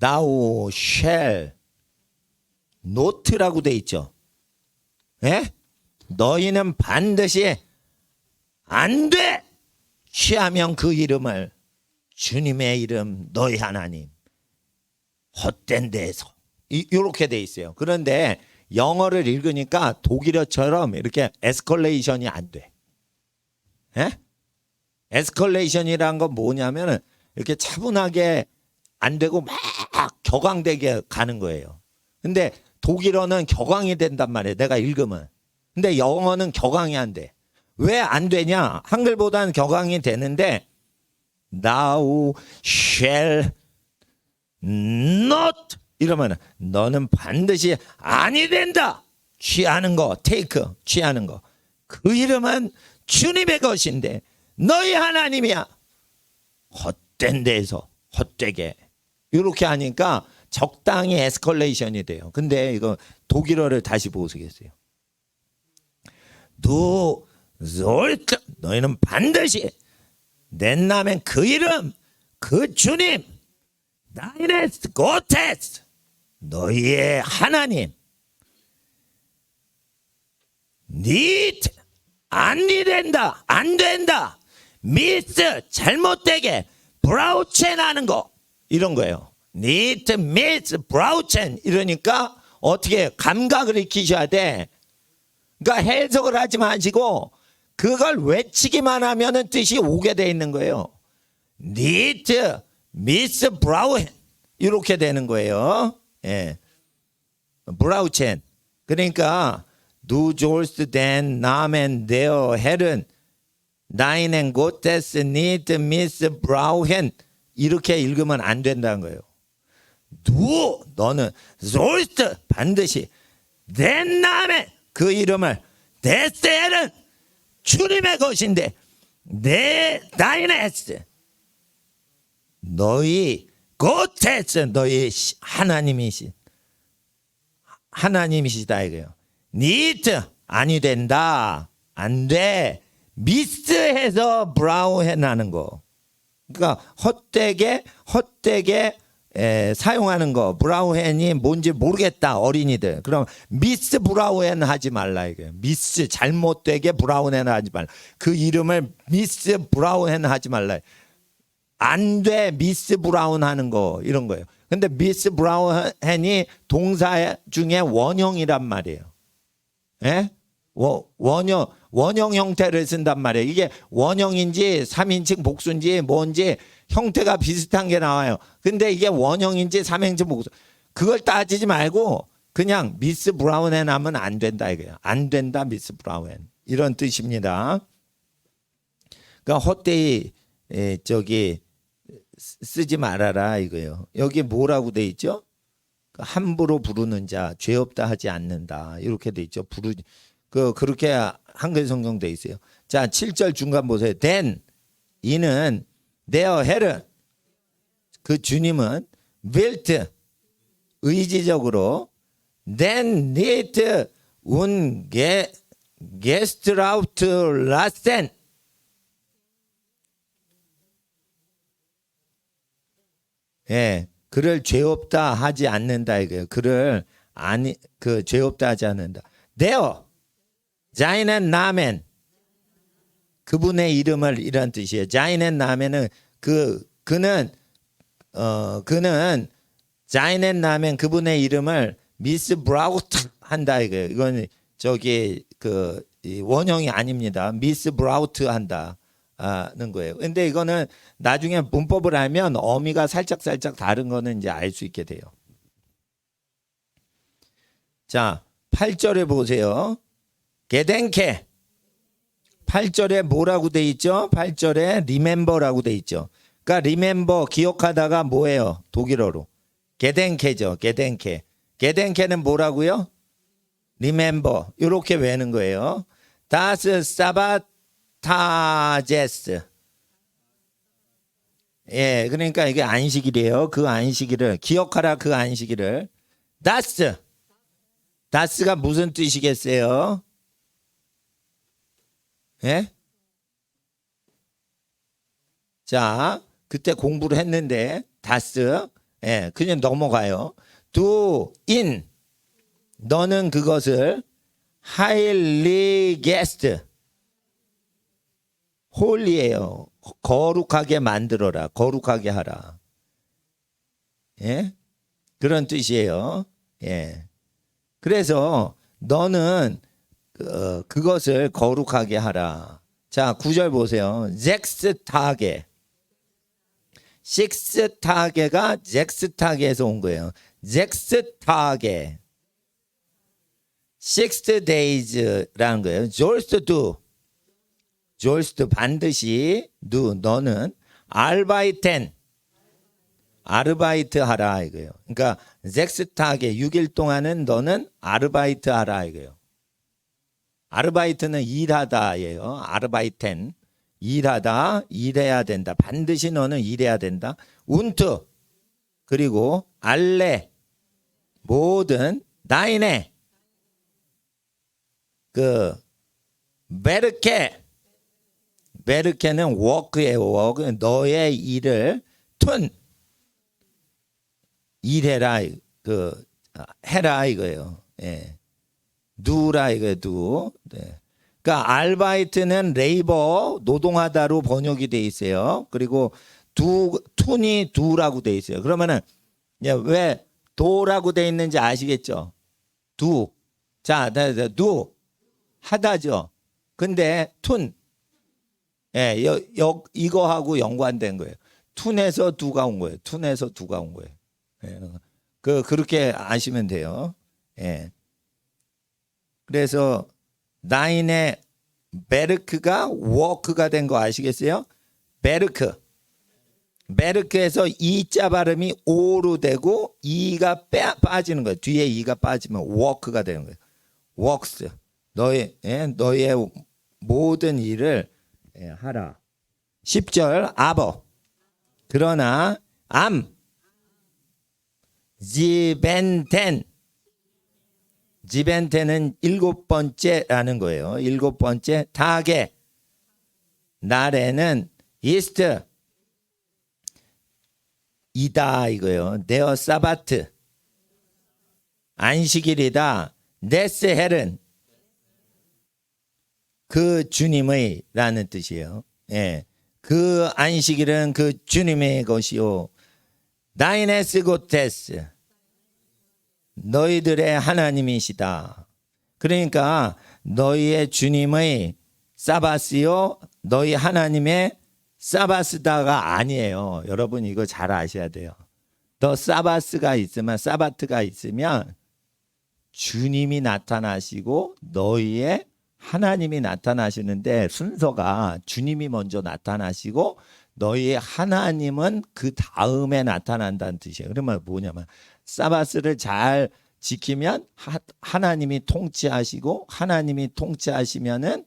Thou shall not라고 돼 있죠. 예? 너희는 반드시 안 돼! 취하면 그 이름을 주님의 이름 너희 하나님 헛된 데에서 이렇게 돼 있어요. 그런데 영어를 읽으니까 독일어처럼 이렇게 에스컬레이션이 안 돼. 예? 에스컬레이션이란 건 뭐냐면 이렇게 차분하게 안 되고 막 격앙되게 가는 거예요. 근데 독일어는 격앙이 된단 말이에요. 내가 읽으면. 근데 영어는 격앙이 안 돼. 왜 안 되냐? 한글보다는 격앙이 되는데 Thou shall not 이러면 너는 반드시 아니 된다. 취하는 거, take, 취하는 거. 그 이름은 주님의 것인데 너희 하나님이야. 헛된 데에서 헛되게 이렇게 하니까 적당히 에스컬레이션이 돼요. 근데 이거 독일어를 다시 보시겠어요. Du sollst 너희는 반드시 낸나면 그 이름 그 주님 deines Gottes 너희의 하나님 nicht 아니 된다 안 된다 미스 잘못되게 브라우첸 하는 거 이런 거예요. nicht miss 브라우첸 이러니까 어떻게 감각을 익히셔야 돼. 그러니까 해석을 하지 마시고 그걸 외치기만 하면은 뜻이 오게 돼 있는 거예요. nicht miss 브라우첸 이렇게 되는 거예요. 예. 브라우첸. 그러니까 Du sollst den Namen der Herren deinen Gottes nicht missbrauchen 이렇게 읽으면 안 된다는 거예요. Du 너는 sollst 반드시 den Namen 그 이름을 des Herren 주님의 것인데 내 deines 너희 Gottes 너희 하나님이시다 이거예요. 니트 아니 된다 안 돼 미스해서 브라우해 나는 거 그러니까 헛되게 사용하는 거 브라우헨이 뭔지 모르겠다 어린이들 그럼 미스 브라우헨 하지 말라 이거예요. 미스 잘못되게 브라우헨 하지 말라 그 이름을 미스 브라우헨 하지 말라 안 돼 미스 브라운 하는 거 이런 거예요. 근데 미스 브라우헨이 동사 중에 원형이란 말이에요. 예? 원형 형태를 쓴단 말이에요. 이게 원형인지 3인칭 복수인지 뭔지 형태가 비슷한 게 나와요. 근데 이게 원형인지 3인칭 복수 그걸 따지지 말고 그냥 미스 브라운엔 하면 안 된다 이거예요. 안 된다 미스 브라운 이런 뜻입니다. 그러니까 헛되이 쓰지 말아라 이거예요. 여기 뭐라고 돼 있죠? 함부로 부르는 자 죄 없다 하지 않는다 이렇게 돼 있죠. 그렇게 한글 성경 돼 있어요. 자 7절 중간 보세요. then 이는 their Herren 그 주님은 wilt 의지적으로 then nicht und gestraft lassen 예. 그를 죄 없다 하지 않는다 이거예요. 그를 죄 없다 하지 않는다. 데어 자이넨 나멘 그분의 이름을 이런 뜻이에요. 자이넨 나멘은 그는 자이넨 나멘 그분의 이름을 미스 브라우트 한다 이거예요. 이건 원형이 아닙니다. 미스 브라우트 한다. 는 거예요. 근데 이거는 나중에 문법을 알면 어미가 살짝 다른 거는 이제 알 수 있게 돼요. 자, 8절에 보세요. 게덴케 8절에 뭐라고 돼 있죠? 8절에 리멤버라고 돼 있죠. 그러니까 리멤버 기억하다가 뭐예요? 독일어로 게덴케죠. 게덴케. 게덴케는 뭐라고요? 리멤버 이렇게 외는 거예요. 다스 사바타제스. 예, 그러니까 이게 안식일이에요. 그 안식일을 기억하라 그 안식일을. 다스. 다스가 무슨 뜻이겠어요? 예? 자, 그때 공부를 했는데 다스. 예, 그냥 넘어가요. do in 너는 그것을 highly guest 홀리예요. 거룩하게 만들어라. 거룩하게 하라. 예? 그런 뜻이에요. 예. 그래서 너는 그것을 거룩하게 하라. 자, 9절 보세요. 잭스타게. 식스타게가 잭스타게에서 온 거예요. 잭스타게. six days라는 거예요. 졸스트 do. 졸스트 반드시 do. 너는 알바이텐. 아르바이트 하라 이거예요. 그러니까 잭스타게 6일 동안은 너는 아르바이트 하라 이거예요. 아르바이트는 일하다예요. 아르바이텐. 일하다, 일해야 된다. 반드시 너는 일해야 된다. 운트 그리고 알레 모든 나인에 그 베르케는 워크예요. 워크 너의 일을 툰 일해라 그 해라 이거예요. 예. 누라 이거예요. 누. 네. 그러니까 알바이트는 레이버 노동하다로 번역이 돼 있어요. 그리고 툰이 두라고 돼 있어요. 그러면은 왜 도라고 돼 있는지 아시겠죠? 두. 자, 두 하다죠. 근데 툰. 예, 이거하고 연관된 거예요. 툰에서 두가 온 거예요. 툰에서 두가 온 거예요. 예, 그렇게 아시면 돼요. 예. 그래서 나인의 베르크가 워크가 된 거 아시겠어요? 베르크에서 이자 발음이 오로 되고 이가 빠지는 거예요. 뒤에 이가 빠지면 워크가 되는 거예요. works 너의 모든 일을 하라. 10절 아버 그러나 암 지벤텐은 일곱 번째라는 거예요. 일곱 번째 타게 날에는 이스트 이다 이거예요. 네어 사바트 안식일이다. 네스 헬은 그 주님의 라는 뜻이에요. 예. 그 안식일은 그 주님의 것이요. 다이네스 고테스 너희들의 하나님이시다. 그러니까 너희의 주님의 사바스요 너희 하나님의 사바스다가 아니에요. 여러분 이거 잘 아셔야 돼요. 더 사바스가 있으면 사바트가 있으면 주님이 나타나시고 너희의 하나님이 나타나시는데 순서가 주님이 먼저 나타나시고 너희의 하나님은 그 다음에 나타난다는 뜻이에요. 그러면 뭐냐면 사바스를 잘 지키면 하나님이 통치하시고 하나님이 통치하시면은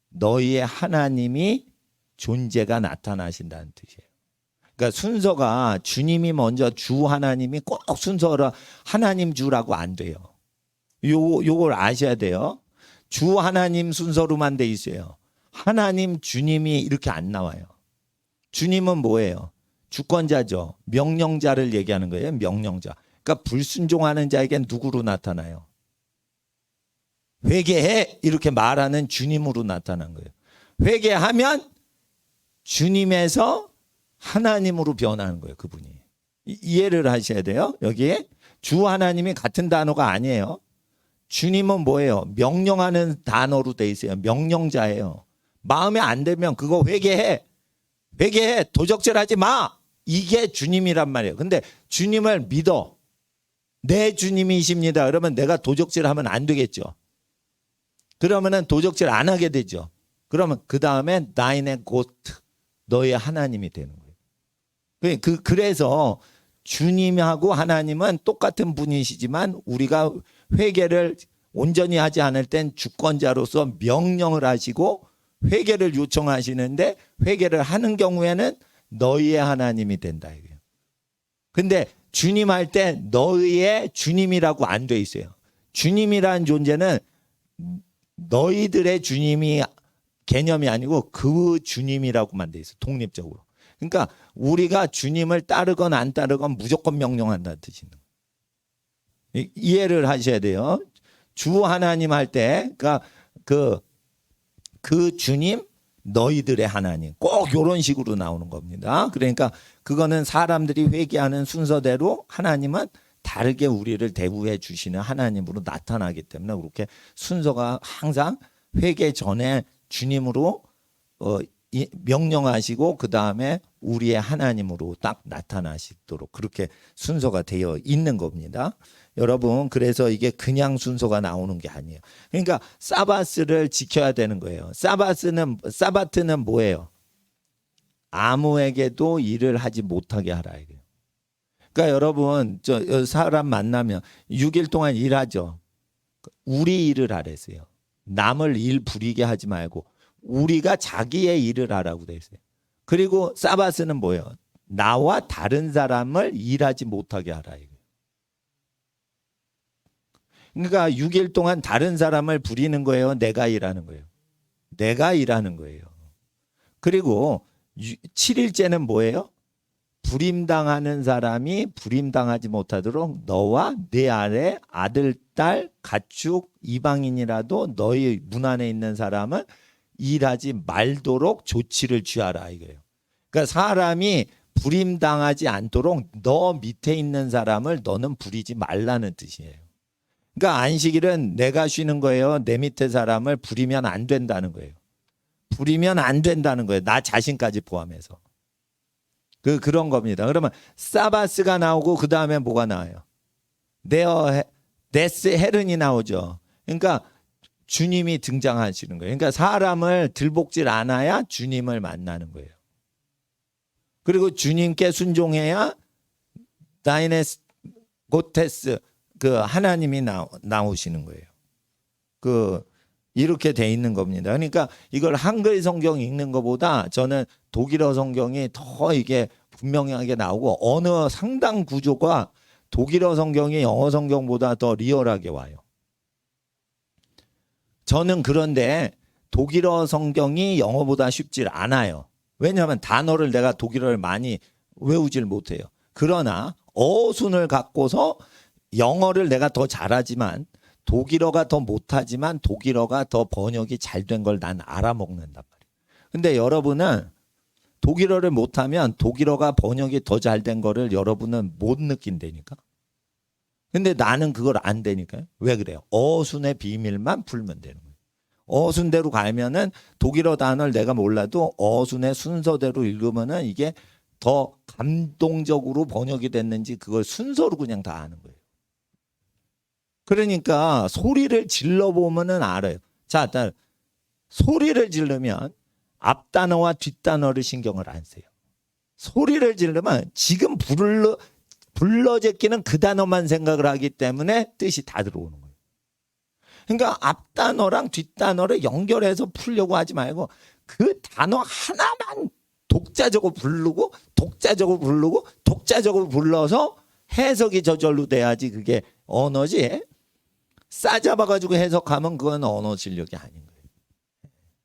너희의 하나님이 존재가 나타나신다는 뜻이에요. 그러니까 순서가 주님이 먼저 주 하나님이 꼭 순서로 하나님 주라고 안 돼요. 요걸 아셔야 돼요. 주 하나님 순서로만 돼 있어요. 하나님 주님이 이렇게 안 나와요. 주님은 뭐예요? 주권자죠. 명령자를 얘기하는 거예요. 명령자. 그러니까 불순종하는 자에겐 누구로 나타나요? 회개해 이렇게 말하는 주님으로 나타난 거예요. 회개하면 주님에서 하나님으로 변하는 거예요. 그분이. 이해를 하셔야 돼요. 여기에 주 하나님이 같은 단어가 아니에요. 주님은 뭐예요? 명령하는 단어로 돼 있어요. 명령자예요. 마음에 안 들면 그거 회개해. 도적질하지 마. 이게 주님이란 말이에요. 근데 주님을 믿어. 내 주님이십니다. 그러면 내가 도적질하면 안 되겠죠. 그러면은 도적질 안 하게 되죠. 그러면 그 다음에 나인의 곧 너의 하나님이 되는 거예요. 그래서 주님하고 하나님은 똑같은 분이시지만 우리가 회개를 온전히 하지 않을 땐 주권자로서 명령을 하시고 회개를 요청하시는데 회개를 하는 경우에는 너희의 하나님이 된다 이거예요. 근데 주님 할 때 너희의 주님이라고 안 돼 있어요. 주님이라는 존재는 너희들의 주님이 개념이 아니고 그 주님이라고만 돼 있어. 독립적으로. 그러니까 우리가 주님을 따르건 안 따르건 무조건 명령한다는 뜻이에요. 이해를 하셔야 돼요. 주 하나님 할 때, 그러니까 그 주님, 너희들의 하나님. 꼭 이런 식으로 나오는 겁니다. 그러니까 그거는 사람들이 회개하는 순서대로 하나님은 다르게 우리를 대우해 주시는 하나님으로 나타나기 때문에 그렇게 순서가 항상 회개 전에 주님으로 명령하시고 그 다음에 우리의 하나님으로 딱 나타나시도록 그렇게 순서가 되어 있는 겁니다. 여러분, 그래서 이게 그냥 순서가 나오는 게 아니에요. 그러니까 사바스를 지켜야 되는 거예요. 사바트는 뭐예요? 아무에게도 일을 하지 못하게 하라 이거예요. 그러니까 여러분, 저 사람 만나면 6일 동안 일하죠. 우리 일을 하랬어요. 남을 일 부리게 하지 말고 우리가 자기의 일을 하라고 돼 있어요. 그리고 사바스는 뭐예요? 나와 다른 사람을 일하지 못하게 하라 이거예요. 그러니까 6일 동안 다른 사람을 부리는 거예요. 내가 일하는 거예요. 내가 일하는 거예요. 그리고 7일째는 뭐예요? 불임당하는 사람이 불임당하지 못하도록 너와 내 아래 아들, 딸, 가축, 이방인이라도 너희 문 안에 있는 사람은 일하지 말도록 조치를 취하라 이거예요. 그러니까 사람이 불임당하지 않도록 너 밑에 있는 사람을 너는 부리지 말라는 뜻이에요. 그러니까 안식일은 내가 쉬는 거예요. 내 밑에 사람을 부리면 안 된다는 거예요. 부리면 안 된다는 거예요. 나 자신까지 포함해서. 그런 겁니다. 그러면 사바스가 나오고 그 다음에 뭐가 나와요? 데스 헤른이 나오죠. 그러니까 주님이 등장하시는 거예요. 그러니까 사람을 들볶질 않아야 주님을 만나는 거예요. 그리고 주님께 순종해야 다이네스 고테스 그 하나님이 나오시는 거예요. 이렇게 돼 있는 겁니다. 그러니까 이걸 한글 성경 읽는 것보다 저는 독일어 성경이 더 이게 분명하게 나오고 언어 상당 구조가 독일어 성경이 영어 성경보다 더 리얼하게 와요. 저는 그런데 독일어 성경이 영어보다 쉽질 않아요. 왜냐하면 단어를 내가 독일어를 많이 외우질 못해요. 그러나 어순을 갖고서 영어를 내가 더 잘하지만 독일어가 더 못하지만 독일어가 더 번역이 잘 된 걸 난 알아먹는단 말이에요. 근데 여러분은 독일어를 못하면 독일어가 번역이 더 잘 된 거를 여러분은 못 느낀다니까. 근데 나는 그걸 안 되니까요. 왜 그래요? 어순의 비밀만 풀면 되는 거예요. 어순대로 가면은 독일어 단어를 내가 몰라도 어순의 순서대로 읽으면은 이게 더 감동적으로 번역이 됐는지 그걸 순서로 그냥 다 아는 거예요. 그러니까 소리를 질러보면은 알아요. 자, 소리를 지르면 앞단어와 뒷단어를 신경을 안 써요. 소리를 지르면 지금 불러 제끼는 그 단어만 생각을 하기 때문에 뜻이 다 들어오는 거예요. 그러니까 앞단어랑 뒷단어를 연결해서 풀려고 하지 말고 그 단어 하나만 독자적으로 부르고 독자적으로 불러서 해석이 저절로 돼야지 그게 언어지. 싸잡아가지고 해석하면 그건 언어 실력이 아닌 거예요.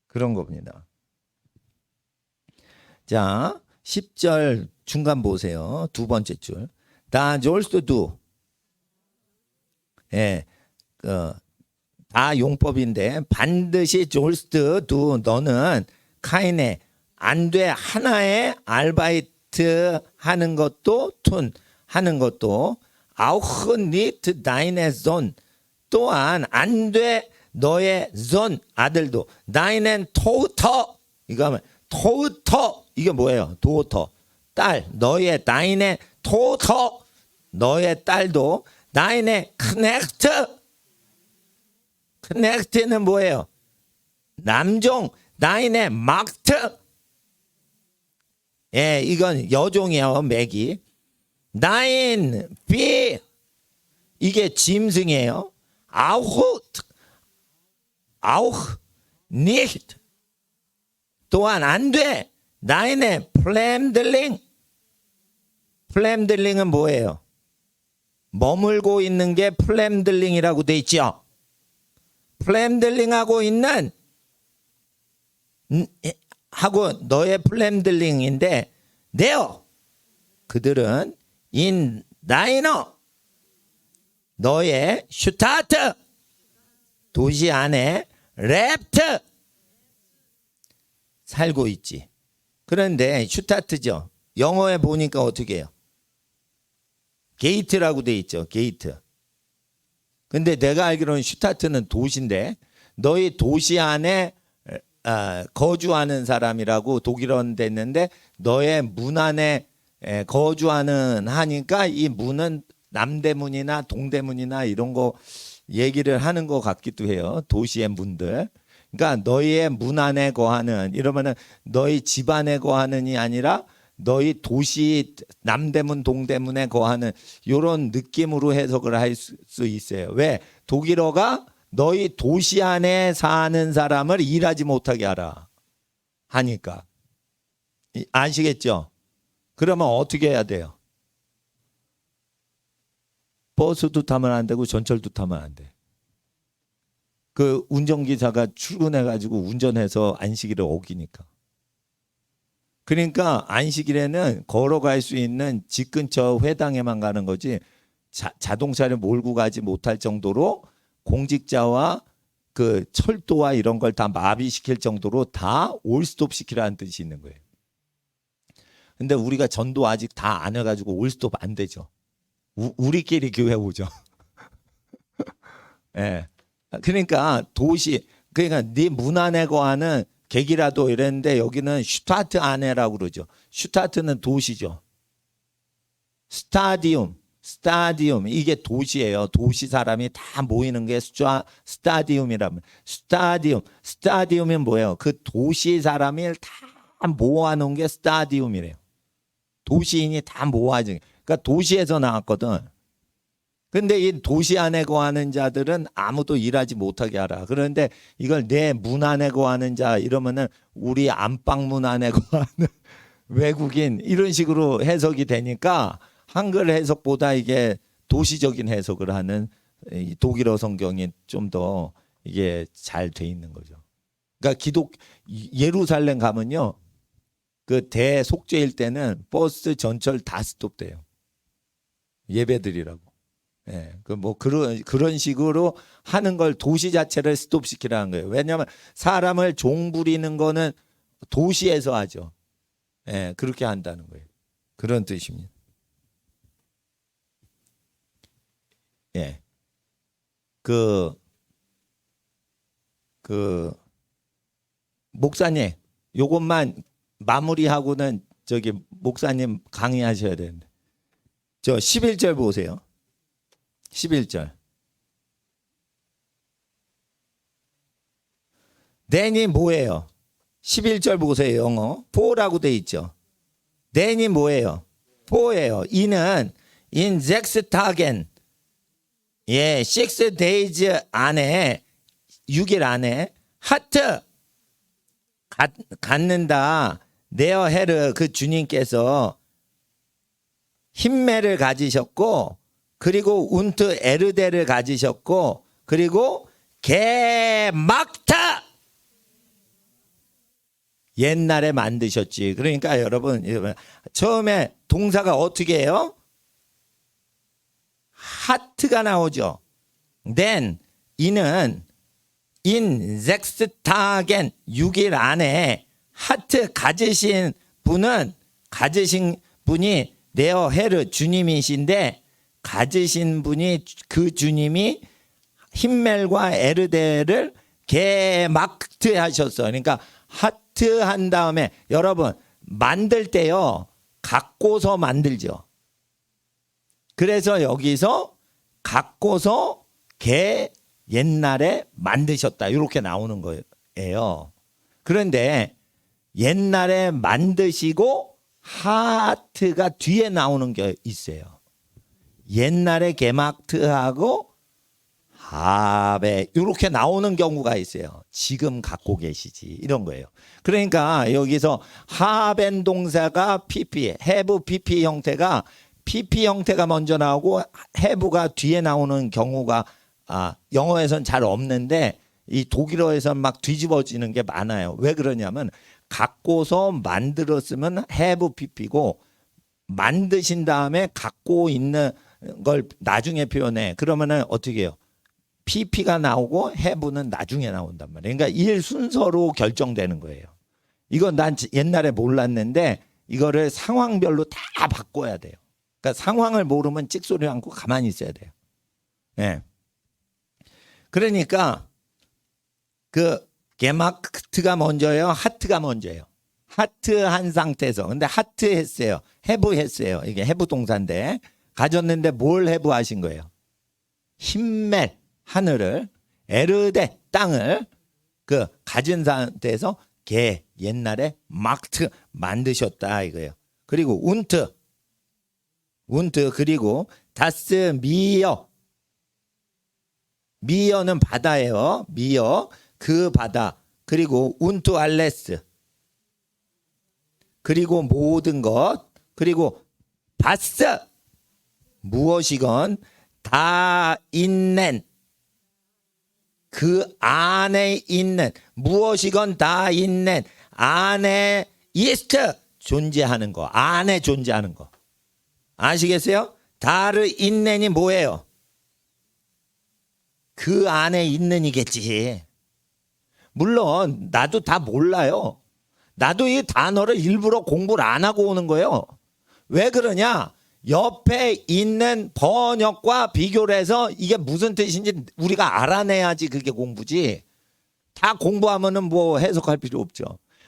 그런 겁니다. 자, 10절 중간 보세요. 두 번째 줄. 다 졸스도 두. 예, 다 용법인데 반드시 졸스도 두 너는 카인에 안 돼 하나의 알바이트 하는 것도 툰 하는 것도 아우흐 니트 다이네 존 또한 안 돼 너의 존 아들도 다이넨 토우터 이거 하면 토우터 이게 뭐예요? 도터 딸 너의 다이네 토우터 너의 딸도 다이네 크넥트는 뭐예요? 남종 다이네 막트 예 이건 여종이에요. 맥이 다인 비 이게 짐승이에요. 아우흐 니트 또한 안 돼. 나인의 플램들링은 뭐예요? 머물고 있는 게 플렘들링이라고 돼 있죠. 플렘들링하고 있는 하고 너의 플렘들링인데 네어 그들은 인 나이너 너의 슈타트 도시 안에 랩트 살고 있지. 그런데 슈타트죠. 영어에 보니까 어떻게 해요? 게이트라고 돼 있죠. 게이트. 근데 내가 알기로는 슈타트는 도시인데 너희 도시 안에 거주하는 사람이라고 독일어는 됐는데 너의 문 안에 거주하는 하니까 이 문은 남대문이나 동대문이나 이런 거 얘기를 하는 것 같기도 해요. 도시의 문들. 그러니까 너희의 문 안에 거하는 이러면은 너희 집 안에 거하는이 아니라 너희 도시 남대문 동대문에 거하는 이런 느낌으로 해석을 할 수 있어요. 왜? 독일어가 너희 도시 안에 사는 사람을 일하지 못하게 하라 하니까. 아시겠죠? 그러면 어떻게 해야 돼요? 버스도 타면 안 되고 전철도 타면 안 돼. 그 운전기사가 출근해가지고 운전해서 안식일을 어기니까. 그러니까 안식일에는 걸어갈 수 있는 집 근처 회당에만 가는 거지 자동차를 몰고 가지 못할 정도로 공직자와 그 철도와 이런 걸 다 마비시킬 정도로 다 올스톱 시키라는 뜻이 있는 거예요. 근데 우리가 전도 아직 다 안 해가지고 올스톱 안 되죠. 우리끼리 교회 오죠. 예. 그러니까 도시, 그러니까 네 문 안에 거하는 객이라도 이랬는데 여기는 슈타트 안에라고 그러죠. 슈타트는 도시죠. 스타디움 이게 도시예요. 도시 사람이 다 모이는 게 스타디움이라면 스타디움이 뭐예요? 그 도시 사람이 다 모아놓은 게 스타디움이래요. 도시인이 다 모아진. 그러니까 도시에서 나왔거든. 근데 이 도시 안에 거하는 자들은 아무도 일하지 못하게 하라. 그런데 이걸 내 문 안에 거하는 자 이러면은 우리 안방문 안에 거하는 외국인 이런 식으로 해석이 되니까 한글 해석보다 이게 도시적인 해석을 하는 이 독일어 성경이 좀 더 이게 잘 돼 있는 거죠. 그러니까 예루살렘 가면요. 그 대속죄일 때는 버스 전철 다 스톱돼요. 예배드리라고. 예, 그 뭐 그런 식으로 하는 걸 도시 자체를 스톱시키라는 거예요. 왜냐하면 사람을 종 부리는 거는 도시에서 하죠. 예, 그렇게 한다는 거예요. 그런 뜻입니다. 예, 그 목사님, 요것만 마무리하고는 저기 목사님 강의하셔야 되는데, 저 11절 보세요. 11절. then이 뭐예요? 11절 보세요. 영어. for라고 돼 있죠. then이 뭐예요? for예요. 이는 in 6tagen. 예, 6 days 안에 6일 안에 하트 갖는다. 네어 헤르 그 주님께서 힘매를 가지셨고 그리고 운트 에르데를 가지셨고 그리고 게막타 옛날에 만드셨지. 그러니까 여러분 처음에 동사가 어떻게 해요? 하트가 나오죠. then 이는 in 6tagen 6일 안에 하트 가지신 분이 네어 헤르 주님이신데 가지신 분이 그 주님이 힘멜과 에르데를 게막트 하셨어. 그러니까 하트 한 다음에 여러분 만들 때요 갖고서 만들죠. 그래서 여기서 갖고서 옛날에 만드셨다 이렇게 나오는 거예요. 그런데 옛날에 만드시고 하트가 뒤에 나오는 게 있어요. 옛날에 게막트하고 하베 이렇게 나오는 경우가 있어요. 지금 갖고 계시지 이런 거예요. 그러니까 여기서 하벤 동사가 PP, have PP 형태가 PP 형태가 먼저 나오고 have가 뒤에 나오는 경우가 영어에선 잘 없는데 이 독일어에선 막 뒤집어지는 게 많아요. 왜 그러냐면 갖고서 만들었으면 have pp고 만드신 다음에 갖고 있는 걸 나중에 표현해. 그러면은 어떻게 해요? pp가 나오고 have는 나중에 나온단 말이에요. 그러니까 일 순서로 결정되는 거예요. 이건 난 옛날에 몰랐는데 이거를 상황별로 다 바꿔야 돼요. 그러니까 상황을 모르면 찍소리 않고 가만히 있어야 돼요. 예. 그러니까 그 게마크트가 먼저예요, 하트가 먼저예요. 하트 한 상태에서. 근데 하트 했어요. 해부 했어요. 이게 해부 동사인데 가졌는데 뭘 해부 하신 거예요? 힘멜 하늘을 에르데 땅을 그 가진 상태에서 게 옛날에 막트 만드셨다 이거예요. 그리고 운트 그리고 다스 미어는 바다예요. 미어 그 바다 그리고 운투 알레스 그리고 모든 것 그리고 바스 무엇이건 다 있는 그 안에 있는 무엇이건 다 있는 안에 이스트 존재하는 거 안에 존재하는 거 아시겠어요? 다르 있는이 뭐예요? 그 안에 있는이겠지. 물론 나도 다 몰라요. 나도 이 단어를 일부러 공부를 안 하고 오는 거예요. 왜 그러냐? 옆에 있는 번역과 비교를 해서 이게 무슨 뜻인지 우리가 알아내야지 그게 공부지. 다 공부하면은 뭐 해석할 필요 없죠.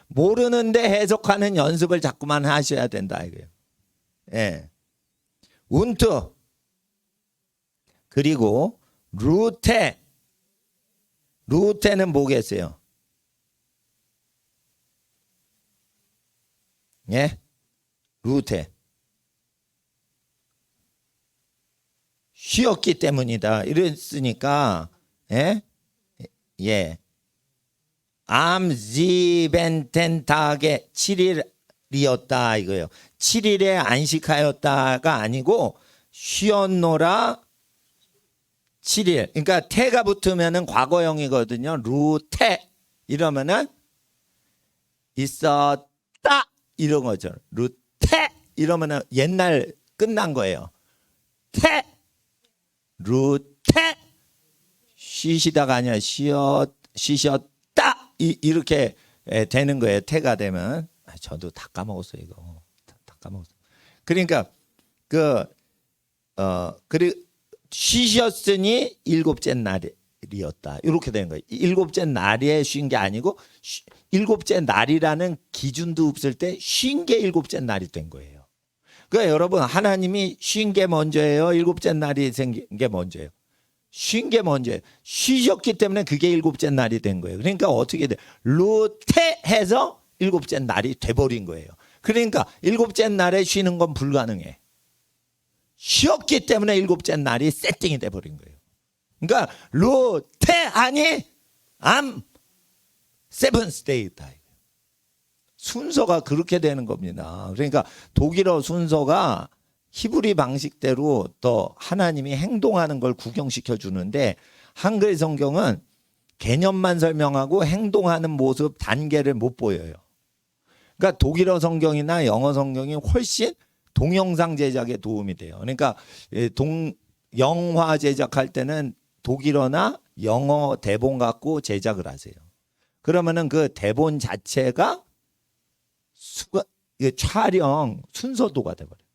모르는데 해석하는 연습을 자꾸만 하셔야 된다 이거예요. 예. 운트 그리고 루테는 뭐겠어요? 예? 루테 쉬었기 때문이다 이랬으니까 예 암지벤텐타게 7일이었다 이거예요. 7일에 안식하였다가 아니고 쉬었노라 7일. 그러니까 태가 붙으면은 과거형이거든요. 루테 이러면은 있었다 이런 거죠. 루테 이러면은 옛날 끝난 거예요. 태 루테 쉬시다가 아니라 쉬셨다 이렇게 되는 거예요. 태가 되면 저도 다 까먹었어요 이거. 다 까먹었어요. 그러니까 그리고 쉬셨으니 일곱째 날이었다. 이렇게 되는 거예요. 일곱째 날에 쉰 게 아니고 일곱째 날이라는 기준도 없을 때 쉰 게 일곱째 날이 된 거예요. 그러니까 여러분 하나님이 쉰 게 먼저예요. 일곱째 날이 생긴 게 먼저예요. 쉰 게 먼저예요. 쉬셨기 때문에 그게 일곱째 날이 된 거예요. 그러니까 어떻게 돼? 루테해서 일곱째 날이 돼버린 거예요. 그러니까 일곱째 날에 쉬는 건 불가능해. 쉬었기 때문에 일곱째 날이 세팅이 돼버린 거예요. 그러니까 루테하니 암 세븐스 데이다. 순서가 그렇게 되는 겁니다. 그러니까 독일어 순서가 히브리 방식대로 더 하나님이 행동하는 걸 구경시켜 주는데 한글 성경은 개념만 설명하고 행동하는 모습 단계를 못 보여요. 그러니까 독일어 성경이나 영어 성경이 훨씬 동영상 제작에 도움이 돼요. 그러니까 영화 제작할 때는 독일어나 영어 대본 갖고 제작을 하세요. 그러면은 그 대본 자체가 촬영 순서도가 돼버려요.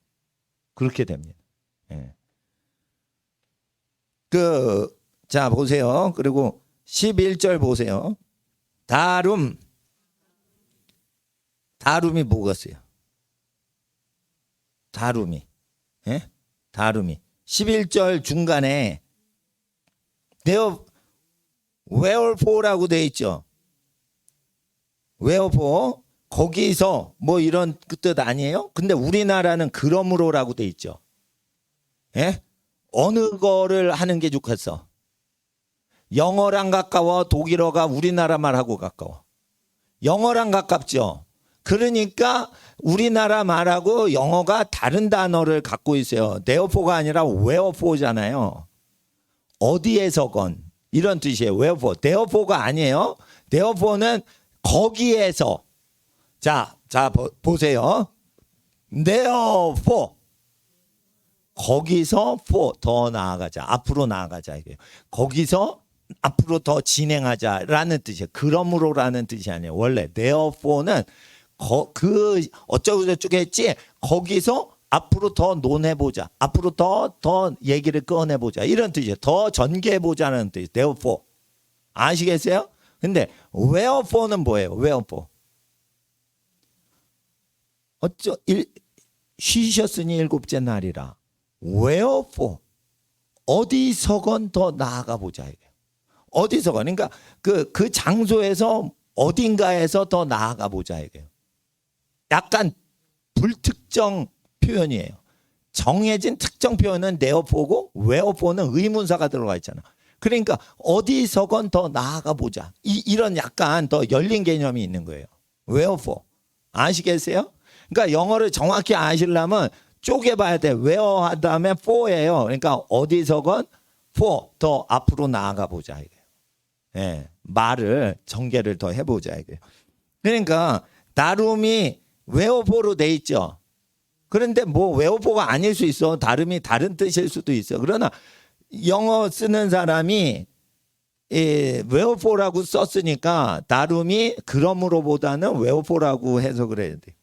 그렇게 됩니다. 예. 자 보세요. 그리고 11절 보세요. 다룸이 뭐겠어요? 다룸이. 예? 다룸이. 11절 중간에 wherefore라고 돼 있죠. wherefore 거기서 뭐 이런 뜻 아니에요? 근데 우리나라는 그러므로라고 돼 있죠. 예? 어느 거를 하는 게 좋겠어? 영어랑 가까워? 독일어가 우리나라 말하고 가까워? 영어랑 가깝죠. 그러니까 우리나라 말하고 영어가 다른 단어를 갖고 있어요. therefore 아니라 wherefore잖아요. 어디에서건 이런 뜻이에요. wherefore. therefore가 아니에요. therefore는 거기에서. 자, 보세요. therefore. 거기서 for 더 나아가자. 앞으로 나아가자. 이게 거기서 앞으로 더 진행하자라는 뜻이에요. 그러므로라는 뜻이 아니에요. 원래 therefore는 그 어쩌고 저쩌고 했지. 거기서 앞으로 더 논해보자. 앞으로 더 얘기를 꺼내보자. 이런 뜻이에요. 더 전개해보자는 뜻이에요. therefore. 아시겠어요? 근데 wherefore는 뭐예요? wherefore. 쉬셨으니 일곱째 날이라. wherefore. 어디서건 더 나아가 보자. 어디서건. 그러니까 그 장소에서 어딘가에서 더 나아가 보자. 이게요. 약간 불특정 표현이에요. 정해진 특정 표현은 therefore고 wherefore는 의문사가 들어가 있잖아. 그러니까 어디서건 더 나아가 보자. 이런 약간 더 열린 개념이 있는 거예요. wherefore. 아시겠어요? 그러니까 영어를 정확히 아시려면 쪼개봐야 돼. where 한 다음에 for예요. 그러니까 어디서건 for 더 앞으로 나아가 보자. 이게요. 예, 말을 전개를 더 해보자. 이게요. 그러니까 다룸이 wherefore로 돼 있죠. 그런데 뭐 wherefore가 아닐 수 있어. 다름이 다른 뜻일 수도 있어. 그러나 영어 쓰는 사람이 wherefore라고 썼으니까 다룸이 그러므로보다는 wherefore라고 해석을 해야 돼.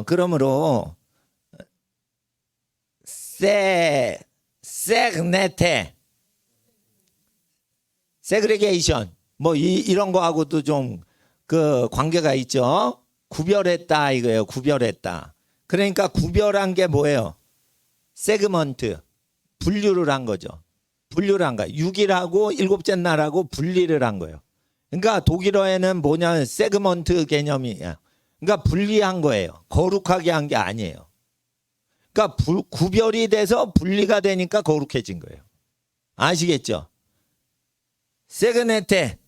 그러므로 세그레게이션 뭐 이런 거하고도 좀 그 관계가 있죠. 구별했다 이거예요. 구별했다. 그러니까 구별한 게 뭐예요? 세그먼트 분류를 한 거죠. 분류를 한 거야. 6일하고 일곱째 날하고 분리를 한 거예요. 그러니까 독일어에는 뭐냐면 세그먼트 개념이야. 그러니까 분리한 거예요. 거룩하게 한 게 아니에요. 그러니까 구별이 돼서 분리가 되니까 거룩해진 거예요. 아시겠죠? 세그네테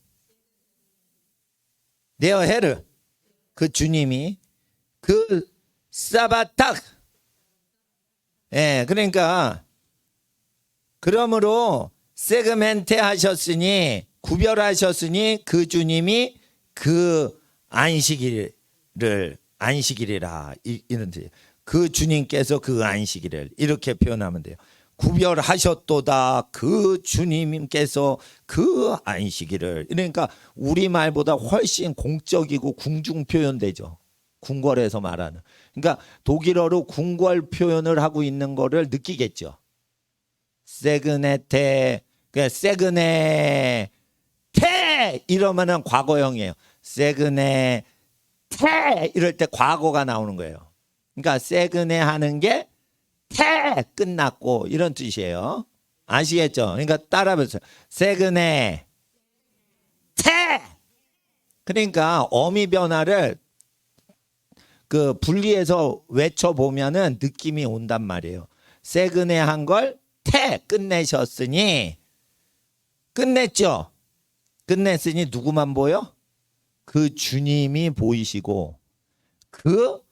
네어 헤르 그 주님이 그 사바탁 예, 그러니까 그러므로 세그멘테 하셨으니 구별하셨으니 그 주님이 그 안식일이라 이런 뜻이에요. 그 주님께서 그 안식일을 이렇게 표현하면 돼요. 구별하셨도다 그 주님께서 그 안식일을. 그러니까 우리말보다 훨씬 공적이고 궁중 표현되죠. 궁궐에서 말하는. 그러니까 독일어로 궁궐 표현을 하고 있는 거를 느끼겠죠. 세그네테 세그네테 이러면은 과거형이에요. 세그네 이럴 때 과거가 나오는 거예요. 그러니까 세그네 하는 게 끝났고 이런 뜻이에요. 아시겠죠? 그러니까 따라해보세요. 세그네 그러니까 어미 변화를 그 분리해서 외쳐보면은 느낌이 온단 말이에요. 세그네 한 걸 끝내셨으니 끝냈죠. 끝냈으니 누구만 보여? 그 주님이 보이시고 그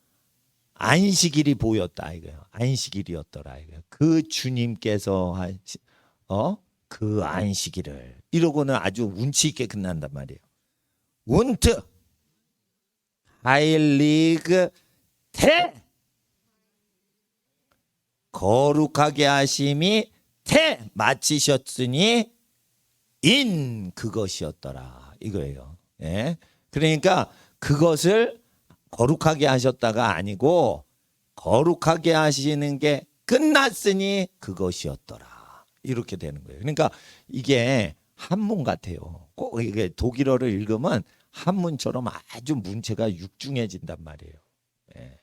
안식일이 보였다 이거예요. 안식일이었더라 이거예요. 그 주님께서 그 안식일을 이러고는 아주 운치 있게 끝난단 말이에요. 운트 하일리그 거룩하게 하심이 마치셨으니 인 그것이었더라 이거예요. 예? 그러니까 그것을 거룩하게 하셨다가 아니고 거룩하게 하시는 게 끝났으니 그것이었더라 이렇게 되는 거예요. 그러니까 이게 한문 같아요. 꼭 이게 독일어를 읽으면 한문처럼 아주 문체가 육중해진단 말이에요. 예.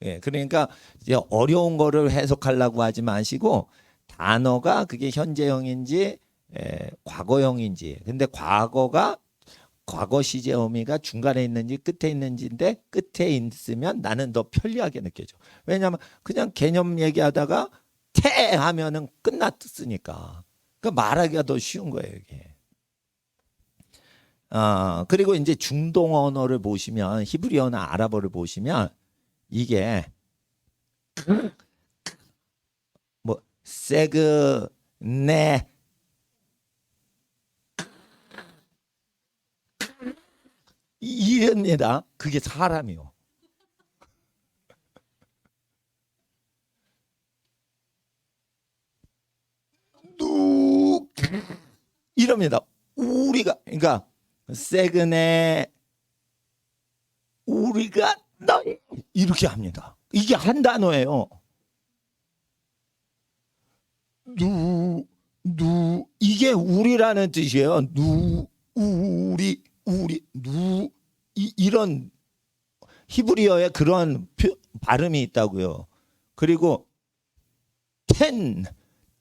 예. 그러니까 이제 어려운 거를 해석하려고 하지 마시고 단어가 그게 현재형인지 과거형인지. 근데 과거가 과거 시제 어미가 중간에 있는지 끝에 있는지인데 끝에 있으면 나는 더 편리하게 느껴져. 왜냐하면 그냥 개념 얘기하다가 하면은 끝났으니까. 그러니까 말하기가 더 쉬운 거예요 이게. 그리고 이제 중동 언어를 보시면 히브리어나 아랍어를 보시면 이게 뭐 세그 네 이럽니다. 그게 사람이요. 누 이럽니다. 우리가 그러니까 세그네 우리가 너희 이렇게 합니다. 이게 한 단어예요. 이게 우리라는 뜻이에요. 우리 이런 히브리어에 그런 발음이 있다고요. 그리고 텐,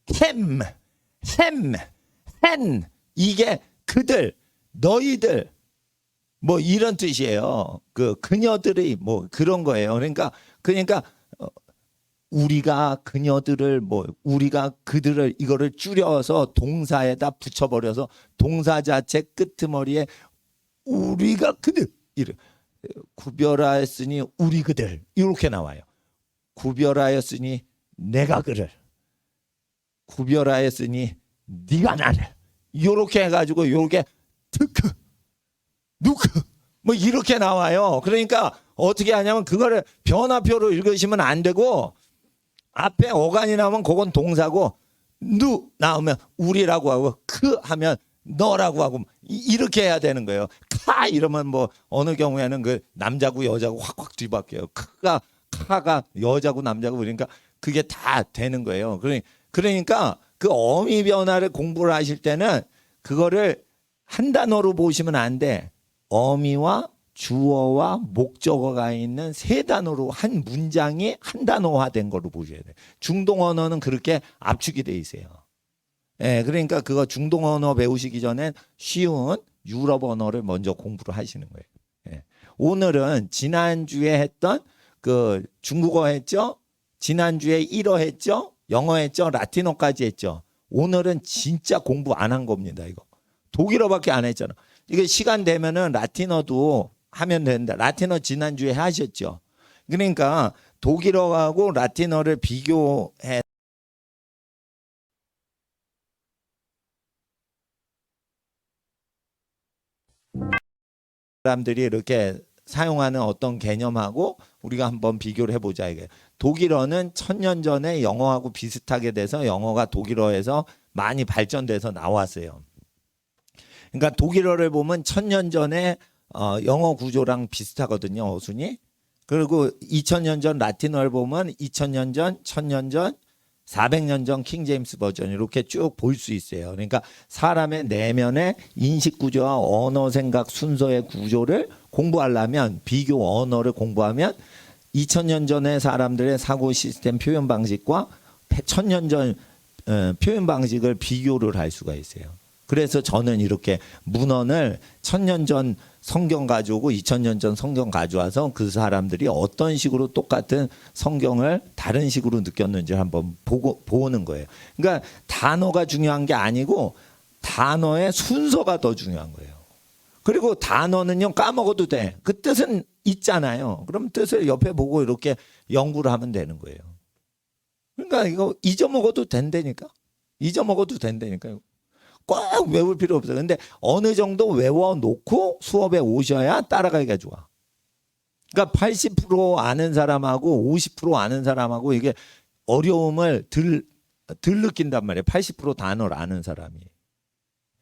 템, 햄, 이게 그들, 너희들 뭐 이런 뜻이에요. 그녀들이 뭐 그런 거예요. 그러니까 우리가 그녀들을 뭐 우리가 그들을 이거를 줄여서 동사에다 붙여버려서 동사 자체 끄트머리에 우리가 그들 구별하였으니 우리 그들 이렇게 나와요. 구별하였으니 내가 그를 구별하였으니 네가 나를 이렇게 해가지고 이렇게 특크 누크 뭐 이렇게 나와요. 그러니까 어떻게 하냐면 그거를 변화표로 읽으시면 안 되고 앞에 어간이 나오면 그건 동사고 누 나오면 우리라고 하고 크 하면 너라고 하고 이렇게 해야 되는 거예요. 카 이러면 뭐 어느 경우에는 그 남자고 여자고 확확 뒤바뀌어요. 카가 여자고 남자고 그러니까 그게 다 되는 거예요. 그러니까 그 어미 변화를 공부를 하실 때는 그거를 한 단어로 보시면 안 돼. 어미와 주어와 목적어가 있는 세 단어로 한 문장이 한 단어화된 거로 보셔야 돼요. 중동 언어는 그렇게 압축이 돼 있어요. 예, 그러니까 그거 중동 언어 배우시기 전에 쉬운 유럽 언어를 먼저 공부를 하시는 거예요. 예. 오늘은 지난주에 했던 그 중국어 했죠? 지난주에 일어 했죠? 영어 했죠? 라틴어까지 했죠? 오늘은 진짜 공부 안 한 겁니다, 이거. 독일어밖에 안 했잖아. 이게 시간 되면은 라틴어도 하면 된다. 라틴어 지난주에 하셨죠? 그러니까 독일어하고 라틴어를 비교해 사람들이 이렇게 사용하는 어떤 개념하고 우리가 한번 비교를 해보자 이게. 독일어는 1000년 전에 영어하고 비슷하게 돼서 영어가 독일어에서 많이 발전돼서 나왔어요. 그러니까 독일어를 보면 1000년 전에 영어 구조랑 비슷하거든요, 어순이. 그리고 2000년 전 라틴어를 보면 2000년 전, 1000년 전, 400년 전 킹제임스 버전 이렇게 쭉 볼 수 있어요. 그러니까 사람의 내면의 인식 구조와 언어 생각 순서의 구조를 공부하려면 비교 언어를 공부하면 2000년 전의 사람들의 사고 시스템 표현 방식과 1000년 전 표현 방식을 비교를 할 수가 있어요. 그래서 저는 이렇게 문헌을 1000년 전 성경 가져오고 2000년 전 성경 가져와서 그 사람들이 어떤 식으로 똑같은 성경을 다른 식으로 느꼈는지 한번 보는 거예요. 그러니까 단어가 중요한 게 아니고 단어의 순서가 더 중요한 거예요. 그리고 단어는요 까먹어도 돼. 그 뜻은 있잖아요. 그럼 뜻을 옆에 보고 이렇게 연구를 하면 되는 거예요. 그러니까 이거 잊어먹어도 된다니까. 잊어먹어도 된다니까요. 꼭 외울 필요 없어요. 근데 어느 정도 외워놓고 수업에 오셔야 따라가기가 좋아. 그러니까 80% 아는 사람하고 50% 아는 사람하고 이게 어려움을 덜 느낀단 말이에요. 80% 단어를 아는 사람이.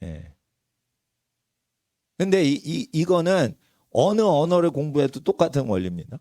예. 근데 이거는 어느 언어를 공부해도 똑같은 원리입니다.